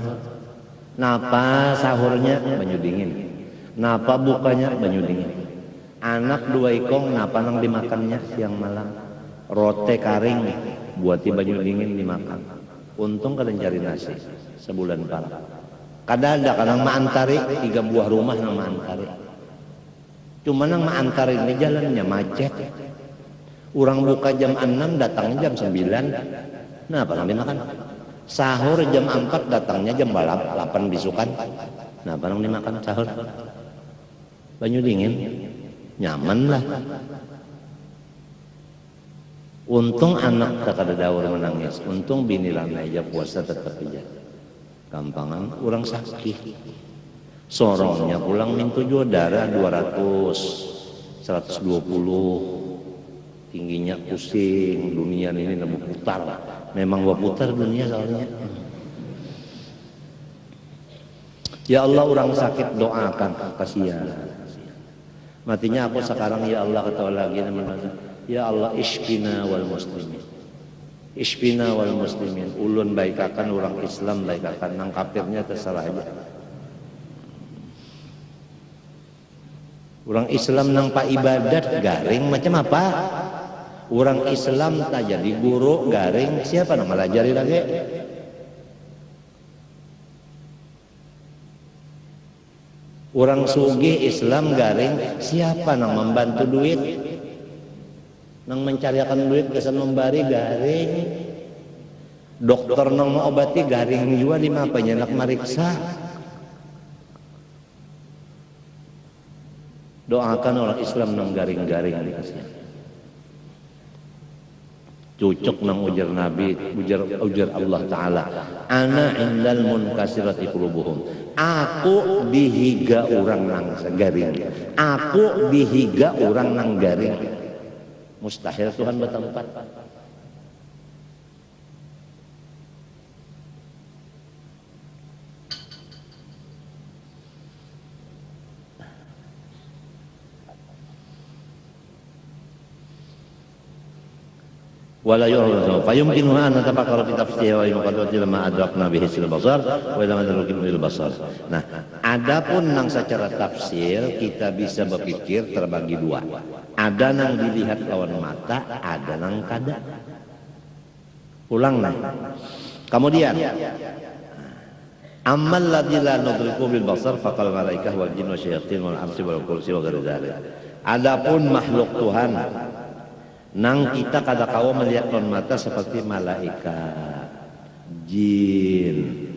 Napa sahurnya banyu dingin, napa bukanya banyu dingin. Anak 2 ikong napa nang dimakannya siang malam rote karing buati banyu dingin dimakan. Untung kadang cari nasi sebulan parak. Kada ada kadang maantari 3 buah rumah nang maantari. Cuma nang maantari ini jalannya macet. Orang buka jam 6 datangnya jam 9. Nah, apa nang dimakan? Sahur jam 4 datangnya jam 8 bisukan. Nah, apa nang dimakan sahur? Banyu dingin. Nyaman lah. Untung anak tak ada daur menangis. Untung bini lana aja puasa tetap aja. Gampangan orang sakit. Sorongnya pulang mintu juga darah 200, 120. Tingginya pusing, dunia ini nemu putar. Memang berputar dunia soalnya. Ya Allah, orang sakit doakan, kasihan. Matinya aku sekarang ya Allah kata lagi namanya. Ya Allah ishfina wal muslimin. Ishfina wal muslimin. Ulun baikakan orang Islam baikakan, nang kafirnya terserah aja. Orang Islam nang pak ibadat garing macam apa? Orang Islam tak jadi guru garing, siapa nang ngalajari lagi? Orang sugih Islam garing, siapa nang membantu duit? Nang mencarikan duit kesan membari garing. Dokter nang mengobati garing juga di mapanya nak mariksa. Doakan orang Islam nang garing-garing dikasih. Cucuk nang ujar Nabi, ujar Allah Ta'ala, ana indal munkasirati qulubuhum. Aku dihiga orang nang garing. Aku dihiga orang nang garing. Mustahil Tuhan bertempat. wala yu'radu fa yumkinuha an natafakkara fi tafsir wa yuqaddu lama adrakna bihi sil basar wa ila madrukin bil basar. Nah, adapun nang secara tafsir kita bisa berpikir terbagi dua. Ada nang dilihat lawan mata, ada nang kada. Ulang nah. Kemudian ammal ladzi la nudriku bil basar faqal malaikah wal jin wa syayatin wal arsi wal kursi wa ghairi dzalik. Adapun makhluk Tuhan nang kita kada kawa melihat lawan mata seperti malaikat, jin,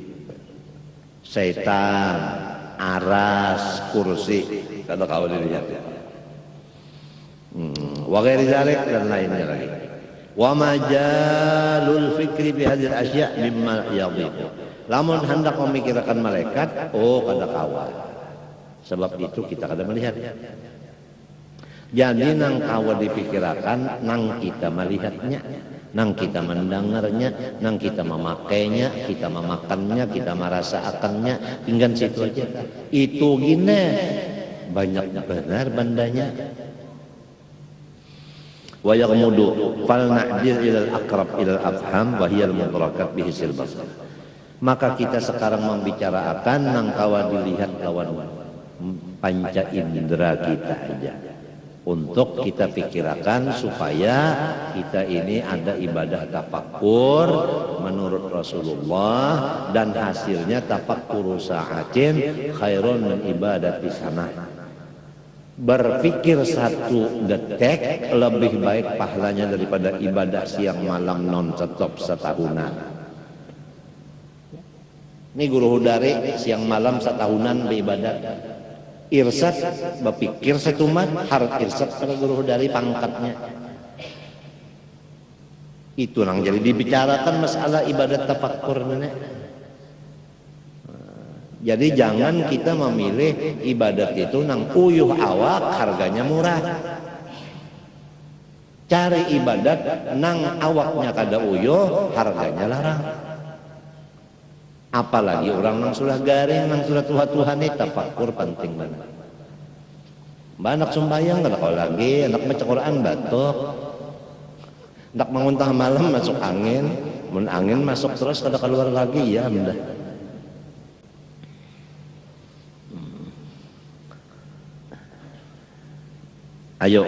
setan, aras, kursi, kada kawa dilihat. Wa ghairi dzalik dan lainnya lagi. Wa majalul fikri bi hadhihi al-asya' mimma yadhiqu. Lamun hendak memikirkan malaikat, kada kawa. Sebab itu kita kada melihat. Jadi nang kawa dipikirkan, nang kita melihatnya, nang kita mendengarnya, nang kita memakainya, kita memakannya, kita merasakannya, tinggal situ aja. Itu gini banyak benar bandanya. Wa yaghmudu fal na'dil ilal aqrab ilal afham wa hiya al-mudrakat bihi sil basar. Maka kita sekarang membicarakan nang kawa dilihat lawan panca indera kita aja. Untuk kita pikirkan supaya kita ini ada ibadah tafakkur menurut Rasulullah dan hasilnya tafakkuru sa'atin khairun min ibadati sana. Berpikir satu detik lebih baik pahalanya daripada ibadah siang malam non stop setahunan. Ini guru hudari siang malam setahunan beribadat. Irsad berpikir setumat harus irsad pada guru dari pangkatnya. Itu nang jadi dibicarakan masalah ibadat tafakkur nenek. Jadi jangan kita memilih ibadat itu nang uyuh awak harganya murah. Cari ibadat nang awaknya kada uyuh harganya larang. Apalagi orang nang sudah garing, nang sudah tua-tuhan ini tafakkur penting banget. Anak sembahyang kada kau lagi, anak baca Quran batuk, anak menguntah malam masuk angin, mun angin masuk terus kada keluar lagi ya mendah. Ayo,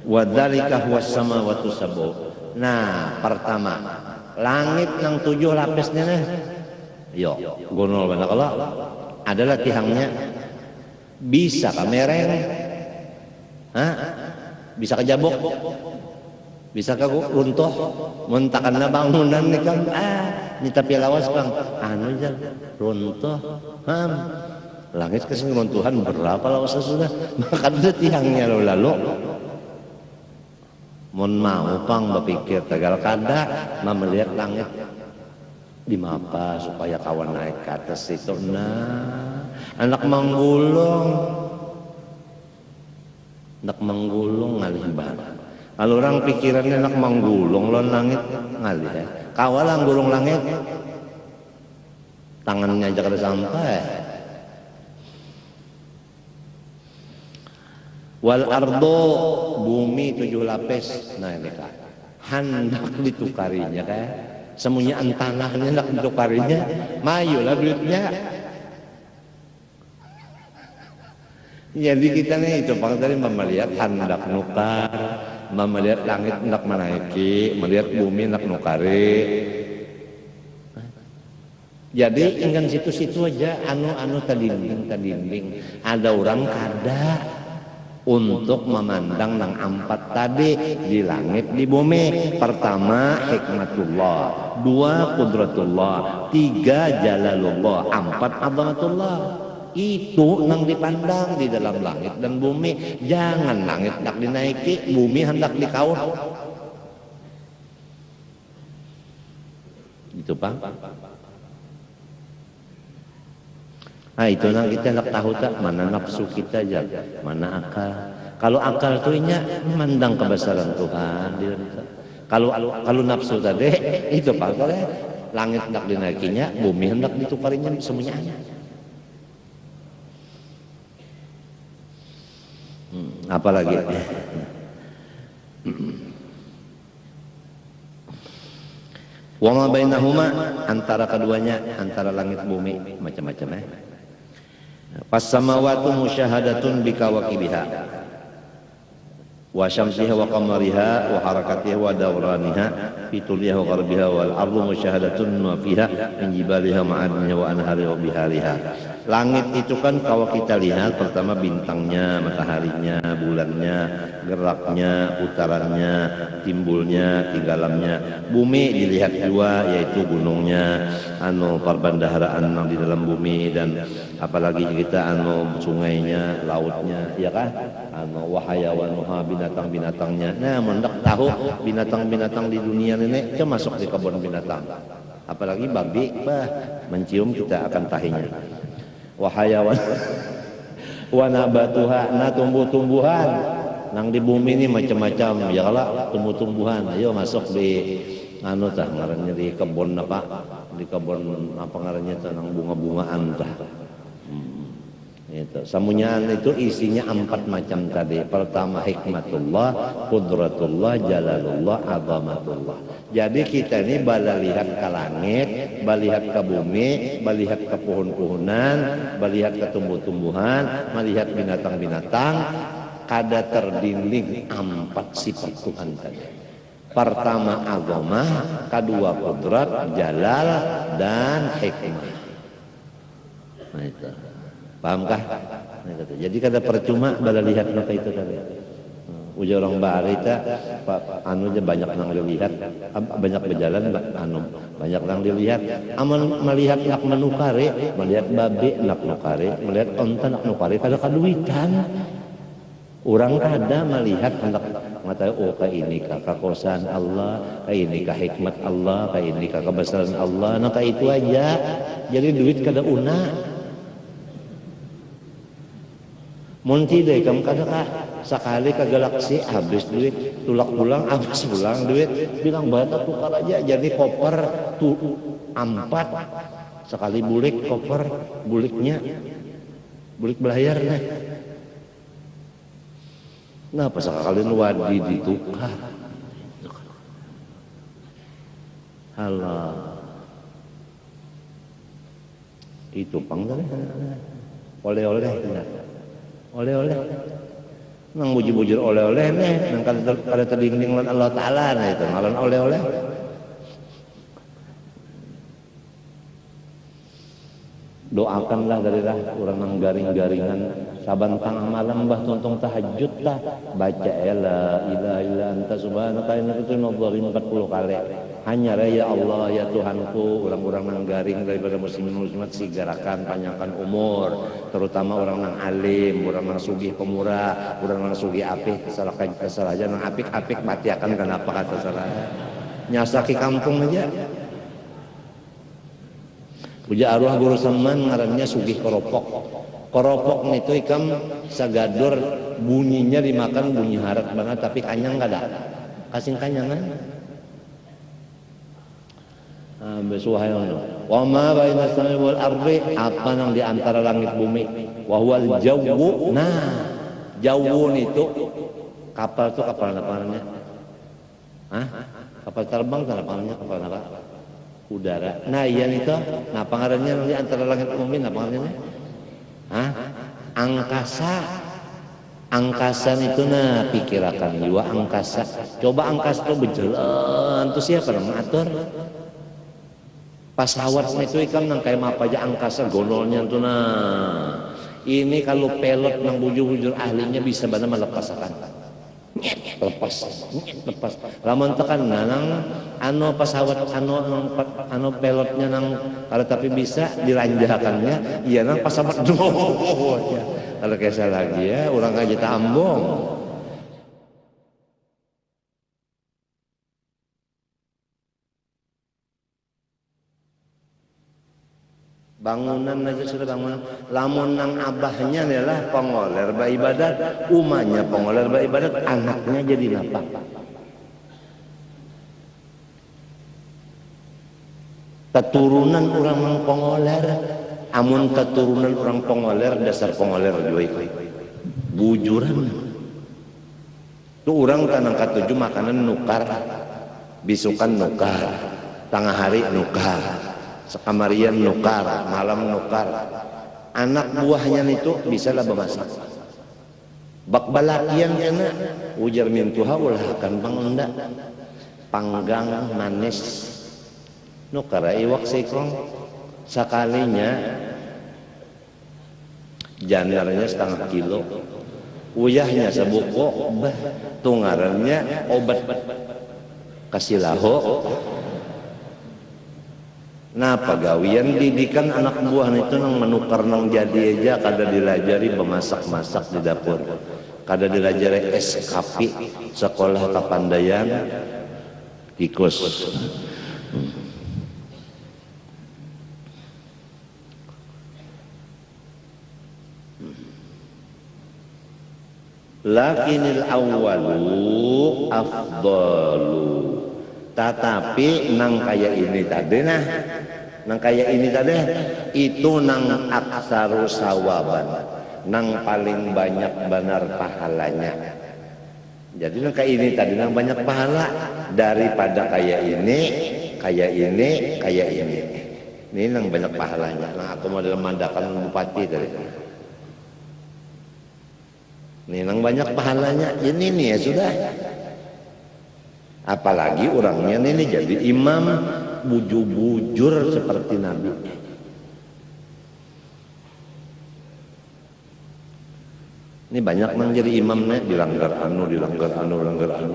wadzalika huwas samawati sab'u. Nah, pertama, langit nang 7 lapisnya nih. Yo, gonol benar kalau adalah tihangnya bisa kamereng, bisa kejabok, bisa kagu runtuh, muntakan na bangunan nih kan, ini tapi lawas bang, anu aja runtuh, langit kesini runtuhan berapa lawas sudah, makan itu tihangnya lalu, mon mau pang berpikir tegal kada, melihat langit. Di mapa supaya kawan naik ke atas itu. Nah, anak menggulung ngalih banget. Kalau orang pikirannya anak menggulung lon langit ngalih ya. Kawalang gulung langit, tangannya aja kada sampai. Wal ardo bumi 7 lapis. Nah ini kak, hendak ditukarinya kayak. Semuanya tanahnya nak ditukarinya, mayulah duitnya. Jadi kita nih itu pak tadi melihat hendak nukar, melihat langit hendak menaiki, melihat bumi hendak nukari. Jadi ingin situ-situ aja, anu tadinding. Ada orang kada untuk memandang nang 4 tadi di langit di bumi. Pertama hikmatullah, 2 qudratullah, 3 jalalullah, 4 azamatullah. Itu nang dipandang di dalam langit dan bumi. Jangan langit hendak dinaiki, bumi hendak dikauh. Itu Pak. Nah itu nang kita nak tahu tak mana nafsu kita aja, mana akal. Kalau akal tuh nya memandang kebesaran Tuhan. Kalau nafsu tadi itu pak, langit hendak dinaikinya, bumi hendak ditukarinya semuanya. Apalagi Wa ma bainahuma, antara keduanya, antara langit bumi, macam-macam ya. Pas samawatu musyahadatun bikawakibiha wa syamsiha wa qamariha wa harakatiha wa dawraniha fi tuliha wa gharbiha wal ardu musyahadatun ma fiha min jibaliha ma'adniha wa anhariha wa bihariha. Langit itu kan kalau kita lihat pertama bintangnya, mataharinya, bulannya, geraknya, putarannya, timbulnya, tinggalannya. Bumi dilihat dua, yaitu gunungnya, perbendaharaan yang di dalam bumi, dan apalagi kita sungainya, lautnya, ya kan? Wahayawanuha, binatang-binatangnya. Nah, mendak tahu binatang-binatang di dunia ini masuk di kebun binatang. Apalagi babi, mencium kita akan tahinya. Wahayawan wa nabatuha, na tumbuh-tumbuhan nang di bumi ini macam-macam ya lah, tumbuh-tumbuhan. Ayo masuk di ngarannya di kebun apa, di kebun apa ngarannya teh nang bunga-bungaan tah. Itu samunyaan itu isinya 4 macam tadi. Pertama hikmatullah, qudratullah, jalalullah, azamatullah. Jadi kita ini bala lihat ke langit, balihat ke bumi, balihat ke pohon-pohonan, balihat ke tumbuh-tumbuhan, melihat binatang-binatang, kada terdinding 4 sifat Tuhan tadi. Pertama azamah, kedua qudrat, jalal, dan hikmah. Nah itu. Pahamkah? Jadi kada percuma bala lihat maka itu tadi. Ujar orang bahari ta aja banyak nang dilihat, banyak berjalan banyak nang dilihat. Aman melihat nak menukare, melihat babi nak nukare, melihat onta nak nukare kada kaduitan. Orang kada melihat hendak mengatakan oh ka ini ka kekuasaan Allah, ka ini ka hikmat Allah, ka ini ka kebesaran Allah, nah ka itu aja. Jadi duit kada una. Munti deh kamu kadang sekali ke galaksi habis duit, tulak pulang habis pulang duit, bilang bata tukar aja jadi koper tuh 4 sekali bulik koper buliknya bulik belayar nih. Nah pas sekali wadi ditukar, halah itu panggilan oleh-oleh oleh-oleh nang bujur-bujur oleh-oleh nih nang kada terdinding lan Allah Ta'ala nah itu ngaran oleh-oleh. Doakanlah dari orang nang garing-garingan saban tengah malam bah tontong tahajud lah baca la ilaha illa anta subhanaka inni kuntu minadh dhalimin 40 kali. Hanya ya Allah ya Tuhanku, orang-orang nang garing daripada muslimin muslimat sigarakan panjangkan umur, terutama orang nang alim, orang nang sugih pemurah, orang nang sugih apik kesalahan nang apik-apik mati akan kenapa kata salah nyasaki kampung aja. Puja arwah guru saman ngarannya sugih koropok. Koropok itu ikam sagador bunyinya dimakan bunyi harat banget tapi kanyang kada. Kasing kanyangan. Besuhayon. Wa ma baina samai wal ardi, apa yang di antara langit bumi. Wa huwal jawwu. Nah, jawwun itu kapal itu kapal apa namanya? Hah? Kapal terbang apa namanya? Kapal apa? Udara. Nah, iya itu. Nah, pangarannya di antara langit bumi apa namanya? Hah? Angkasa. Angkasa itu nah pikirakan juga angkasa. Coba angkasa itu berjalan terus siapa yang ngatur? Pesawat itu ikan nang kayak apa aja angkasa gondolnya tuh nah. Ini kalau pilot nang bujur-bujur ahlinya bisa benar melepaskan. Lepas. Lamun tekan nang pesawat pilotnya nang kalau tapi bisa dilanjakannya iya nang pesawat ya. Kalau kayak lagi ya orang aja tambong. Bangunan aja sudah bangunan. Lamun nang abahnya adalah pengoler beribadat, umanya pengoler beribadat, anaknya jadi apa? Keturunan orang nang pengoler, amun keturunan orang pengoler dasar pengoler juga bujuran. Tu orang tanang katuju makanan nukar, bisukan nukar. tengah hari nukar, sekamarian nukar, malam nukar. Anak buahnya itu bisa lah bemasak. Bak balakian kena ujar mintuha ulah akan pangenda panggang manis nukara iwak sikong sakalinya janarnya 1/2 kilo uyahnya sebuko bah tungarannya obat kasilaho. Nah pagawian didikan anak buah itu nang menukar nang jadi aja kada dilajari bemasak-masak di dapur, kada dilajari SKP sekolah kapandaian tikus. Lakinil awwalu afdalu, tetapi nang kaya ini tadi itu nang aksaru sawaban, nang paling banyak benar pahalanya. Jadi nang kaya ini tadi nang banyak pahala daripada kaya ini. Ini nang banyak pahalanya. Nah aku mau dalam mandakan bupati tadi. Ini nang banyak pahalanya. Ini nih ya sudah. Apalagi orangnya ini jadi imam bujur seperti Nabi. Ini banyak nang jadi imam nih, dilanggar anu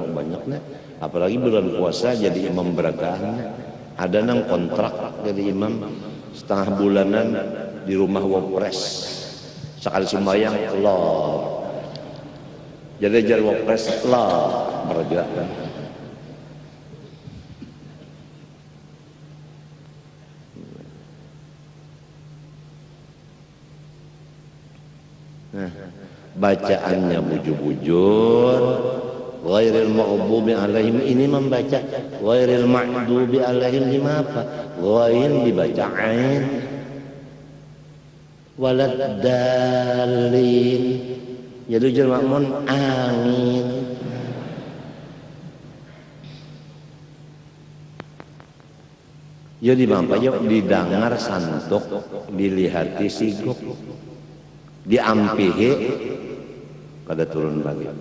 banyak nih. Apalagi bulan puasa jadi imam beragam. Ada nang kontrak jadi imam setengah bulanan di rumah wapres. Sekali sembahyang Allah. Jadi jadi wapres Allah bergerak. Nah, bacaannya bujur-bujur ghairil maghdubi alaihim, ini membaca ghairil maghdubi alaihim lima apa? Ghair dibaca ain, walad dalin, jadi ujur makmun angin. Jadi mampa yo didengar santuk, dilihati siguk, diampihi kada turun balik.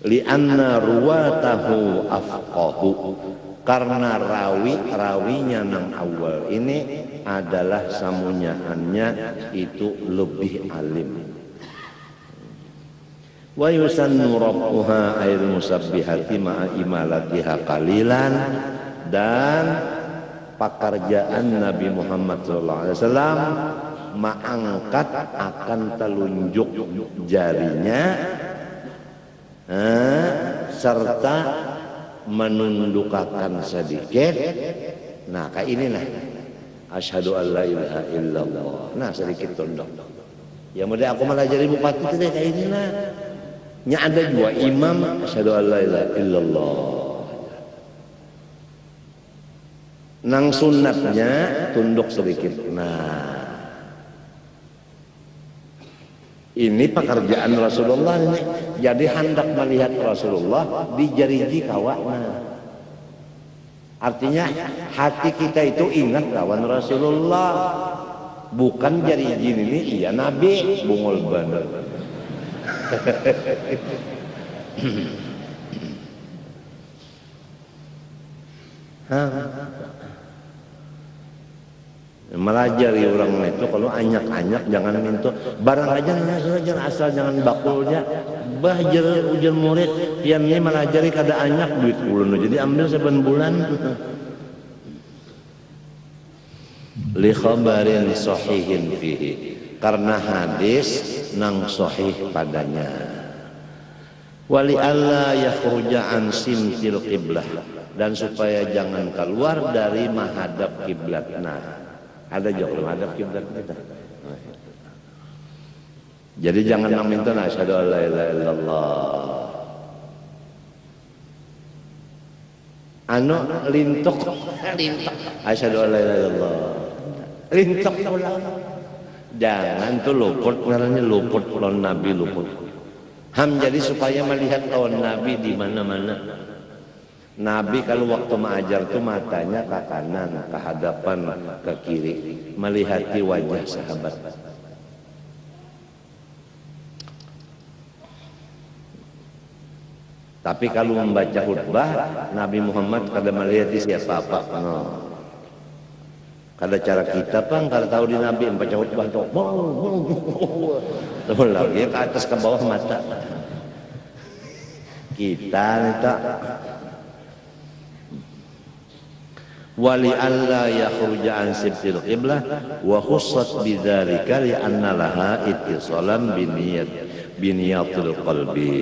Lianna ruwatahu afqahu, karena rawinya nang awal ini adalah samunyaannya itu lebih alim. Wa yusannu rabbuha ail musabbihati ma'a imalatiha qalilan, dan pekerjaan Nabi Muhammad SAW mengangkat akan telunjuk jarinya serta menundukkan sedikit. Nah kayak inilah asyhadu an la ilaha illallah. Nah sedikit tunduk. Ya mudah aku malah jadi bupati itu kayak inilah. Nya ada dua imam asyhadu an la ilaha illallah. Nang sunnatnya tunduk sedikit. Nah ini pekerjaan Rasulullah ini. Jadi hendak melihat Rasulullah di jariji kawana. Artinya hati kita itu ingat kawan Rasulullah, bukan jariji ini iya Nabi bungul bener. Melajari orang itu kalau anyak-anyak jangan minta barang aja asal jangan bakulnya bah ujian murid yang ini melajari kada anyak duit ulun jadi ambil saben bulan. Li khabarin sahihin fihi, karena hadis nang sahih padanya. Wali alla yakhruja an simtil qiblah, dan supaya jangan keluar dari menghadap kiblat. Nah ada juga menghadap kiblat kita. Jadi jangan nang minta asyhadu an la ilaha illallah. Anu lintuk asyhadu an la ilaha illallah. Lintuk ulang. Jangan tuh luput, ngarannya luput lawan Nabi luput. Jadi supaya melihat lawan Nabi di mana-mana. Nabi kalau waktu mengajar tuh matanya ke kanan, ke hadapan, ke kiri, melihati wajah sahabat. Tapi kalau membaca khutbah, Nabi Muhammad kada melihat siapa apa. No. Kada cara kita pang kada tahu di Nabi membaca khutbah tuh. Tuh lagi ke atas ke bawah mata. Kita nita wali alla yakhruja an sibtil qiblah wa khussat bidzalika li anna laha ittisalan biniyatil qalbi,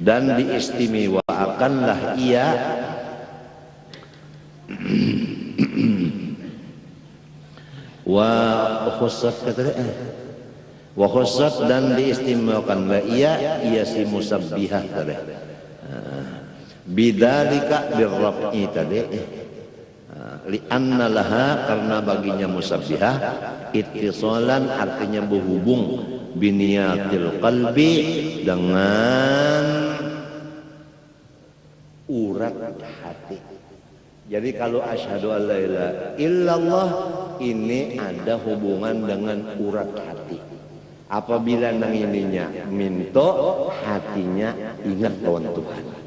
dan diistimewakanlah ia wa khussat dan diistimewakanlah ia si musabbihah tadi bidzalika birraf'i tadi li'anna laha karena baginya musabbihah ittisalan artinya berhubung biniyatil qalbi dengan urat hati. Jadi kalau asyhadu an la ilaha illallah ini ada hubungan dengan urat hati. Apabila nang ininya minto hatinya ingat lawan Tuhan.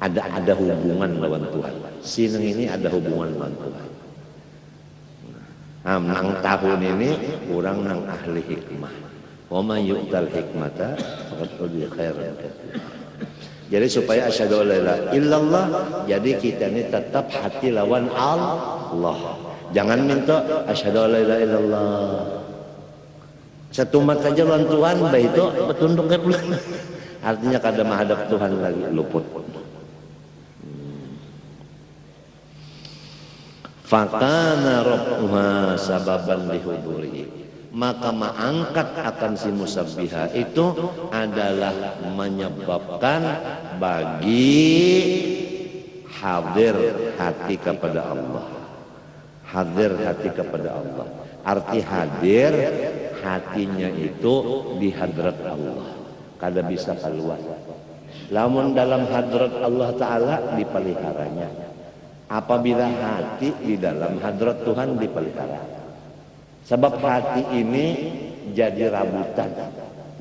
Ada hubungan lawan Tuhan. Sineng ini ada hubungan lawan Tuhan. Nah, nang tahun ini kurang nang ahli hikmah. Wa man yu'tal hikmata faqad utiya khairan katsiran. Jadi supaya asyhadu an la ilaha illallah, jadi kita ini tetap hati lawan Allah. Jangan minta asyhadu an la ilaha illallah. Setumat saja lawan Tuhan, baik itu betunduk ke bulan. Artinya kada menghadap Tuhan lagi luput. Fakana rabbuha sababan lihuduri, maka mengangkat akan si musabbiha itu adalah menyebabkan bagi hadir hati kepada Allah. Hadir hati kepada Allah, arti hadir hatinya itu di hadrat Allah, kada bisa keluar. Lamun dalam hadrat Allah Ta'ala dipeliharanya. Apabila hati di dalam hadrat Tuhan dipelihara. Sebab hati ini jadi rabutan.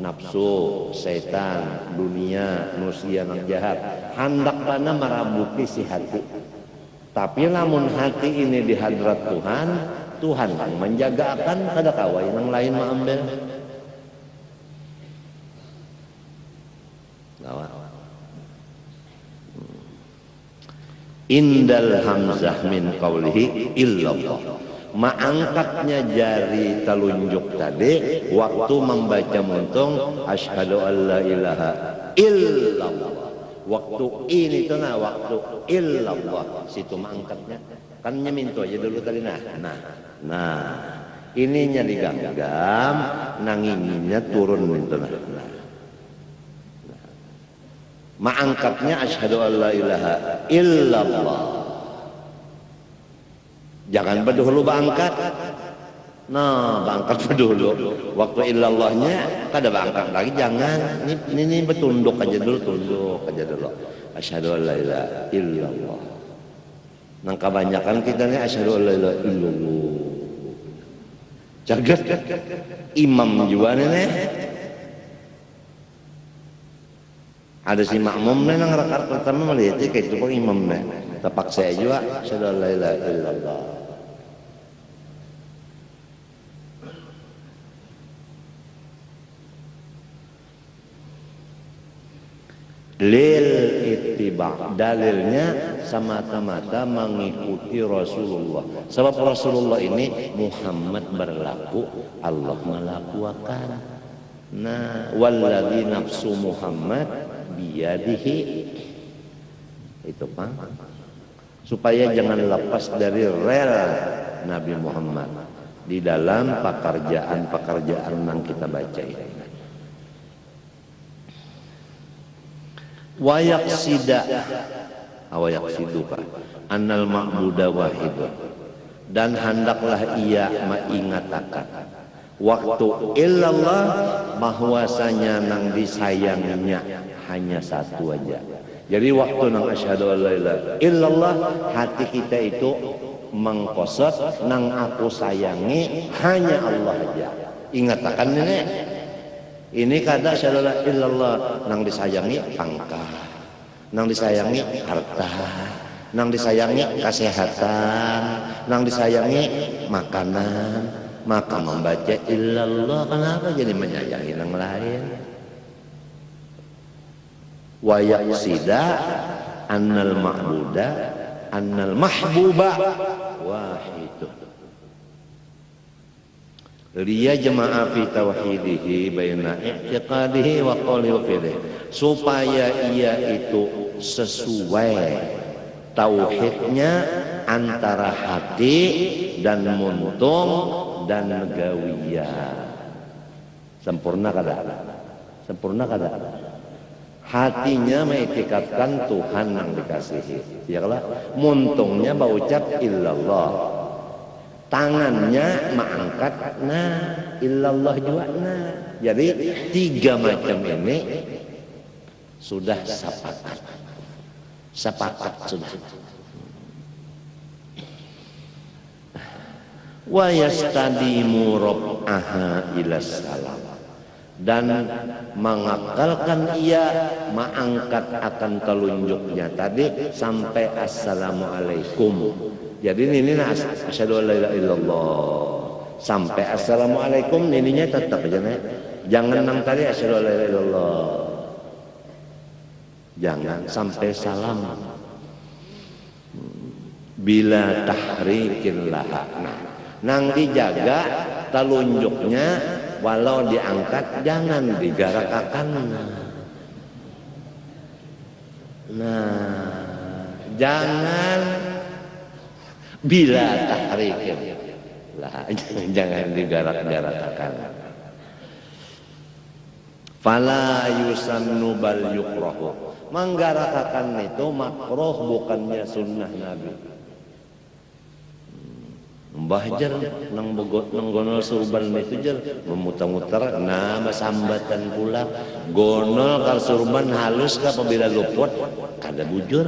Nafsu, setan, dunia, manusia yang jahat. Hendak mana merabuti si hati. Tapi namun hati ini di hadrat Tuhan, Tuhan yang menjaga akan kada kawai yang lain mengambil. Indal hamzah min qawlihi illallah, mengangkatnya jari telunjuk tadi waktu membaca muntung asyhadu an la ilaha illallah. Waktu ini tuh nah waktu illallah situ mengangkatnya kan nyeminto aja dulu tadi nah ininya digenggam nanginginnya turun minto nah. Mengangkatnya asyhadu an la ilaha illallah. Jangan berdulu bangkat. Nah, bangkat berdulu. Waktu illallahnya kada bangkat lagi, jangan. Ini betunduk aja dulu, tunduk aja dulu. Asyhadu an la ilaha illallah. Nang kebanyakan kita nih asyhadu an la ilaha illallah. Jagat imam juga nih. Ada si makmum nang rakaat pertama melihat kayak itu kok imam nih. Terpaksa juga asyhadu an la ilaha illallah. Lil ittiba, dalilnya semata-mata mengikuti Rasulullah. Sebab Rasulullah ini Muhammad berlaku, Allah melakukan. Nah, walladzi nafsu Muhammad biyadihi, itu Pak, supaya jangan lepas dari rel Nabi Muhammad di dalam pekerjaan yang kita baca ini. Wayaksida annal ma'buda wahidun, dan hendaklah ia mengatakan waktu illallah bahwasanya nang disayanginya hanya satu aja, Jadi waktu nang asyhadu an la ilaha illallah, hati kita itu mengkosot nang aku sayangi hanya Allah aja. Ingat akan ini kata asyhadu an la ilaha illallah, nang disayangi pangkat, nang disayangi harta, nang disayangi kesehatan, nang disayangi makanan. Maka membaca illallah, kenapa jadi menyayangi yang lain? Wa yaqsida annal ma'buda annal mahbuba wahidun. Liya jama'a fi tauhidihi baina i'tiqadihi wa qawli wa fi'lihi, supaya ia itu sesuai tauhidnya antara hati dan muntung dan negawiyah. Sempurna kada? Sempurna kada? Hatinya mengiktikadkan Tuhan yang dikasihi, ya lah. Muntungnya berucap illallah, tangannya mengangkat nah illallah juga nah. Jadi tiga macam ini sudah sepakat sudah. Wa yastadimu rab'aha ila salam, dan mengakalkan ia mengangkat akan telunjuknya tadi sampai assalamualaikum. Jadi ini asyhadu an la ilaha illallah sampai assalamualaikum, ininya tetap aja nih. Jangan nang tadi asyhadu an la ilaha illallah, jangan sampai salam bila tahrikin laha. Nang dijaga telunjuknya, walau diangkat jangan digarakakan. Nah, jangan bila tahrikin lah, jangan digarak-garakakan. Fala yusannu bal yukrahu, menggarakakan itu makruh, bukannya sunnah Nabi. Bahjar nang bogot nang gonol surban itu jar memutar-mutar, nah sambatan pula gonol kal surban halus ka apabila luput kada bujur.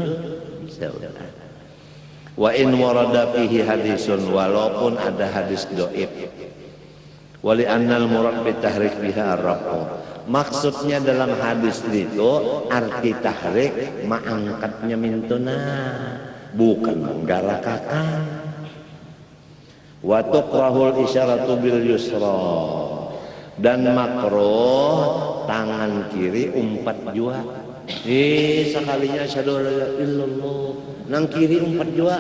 Wa in warada fihi hadisun, walaupun ada hadis dhaif. Wali annal murad bi tahrik biha ar-rafu, maksudnya dalam hadis itu arti tahrik mengangkatnya mintuna, bukan menggarakakan. Wa tukrahul isyaratu bil yusra, dan makruh tangan kiri umpat jua. Sekalinya asyhadu an la ilaha illallah, nang kiri umpat jua.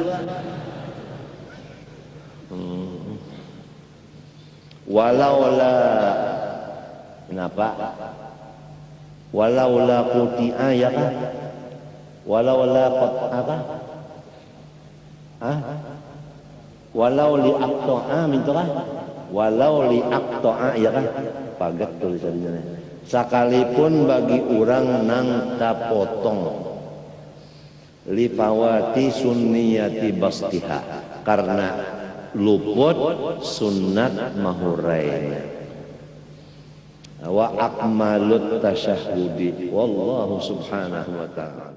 Walaula kenapa? Walaula quti'a ya kan? Walaula qat apa? Walau li aqta'a minta, walau li aqta'a ya kan, pagat tulisannya. Sekalipun bagi orang nang tapotong li fawati sunniyati bastiha, karena luput sunnat mahurainya. Wa akmalut tasyahudi wallahu subhanahu wa ta'ala.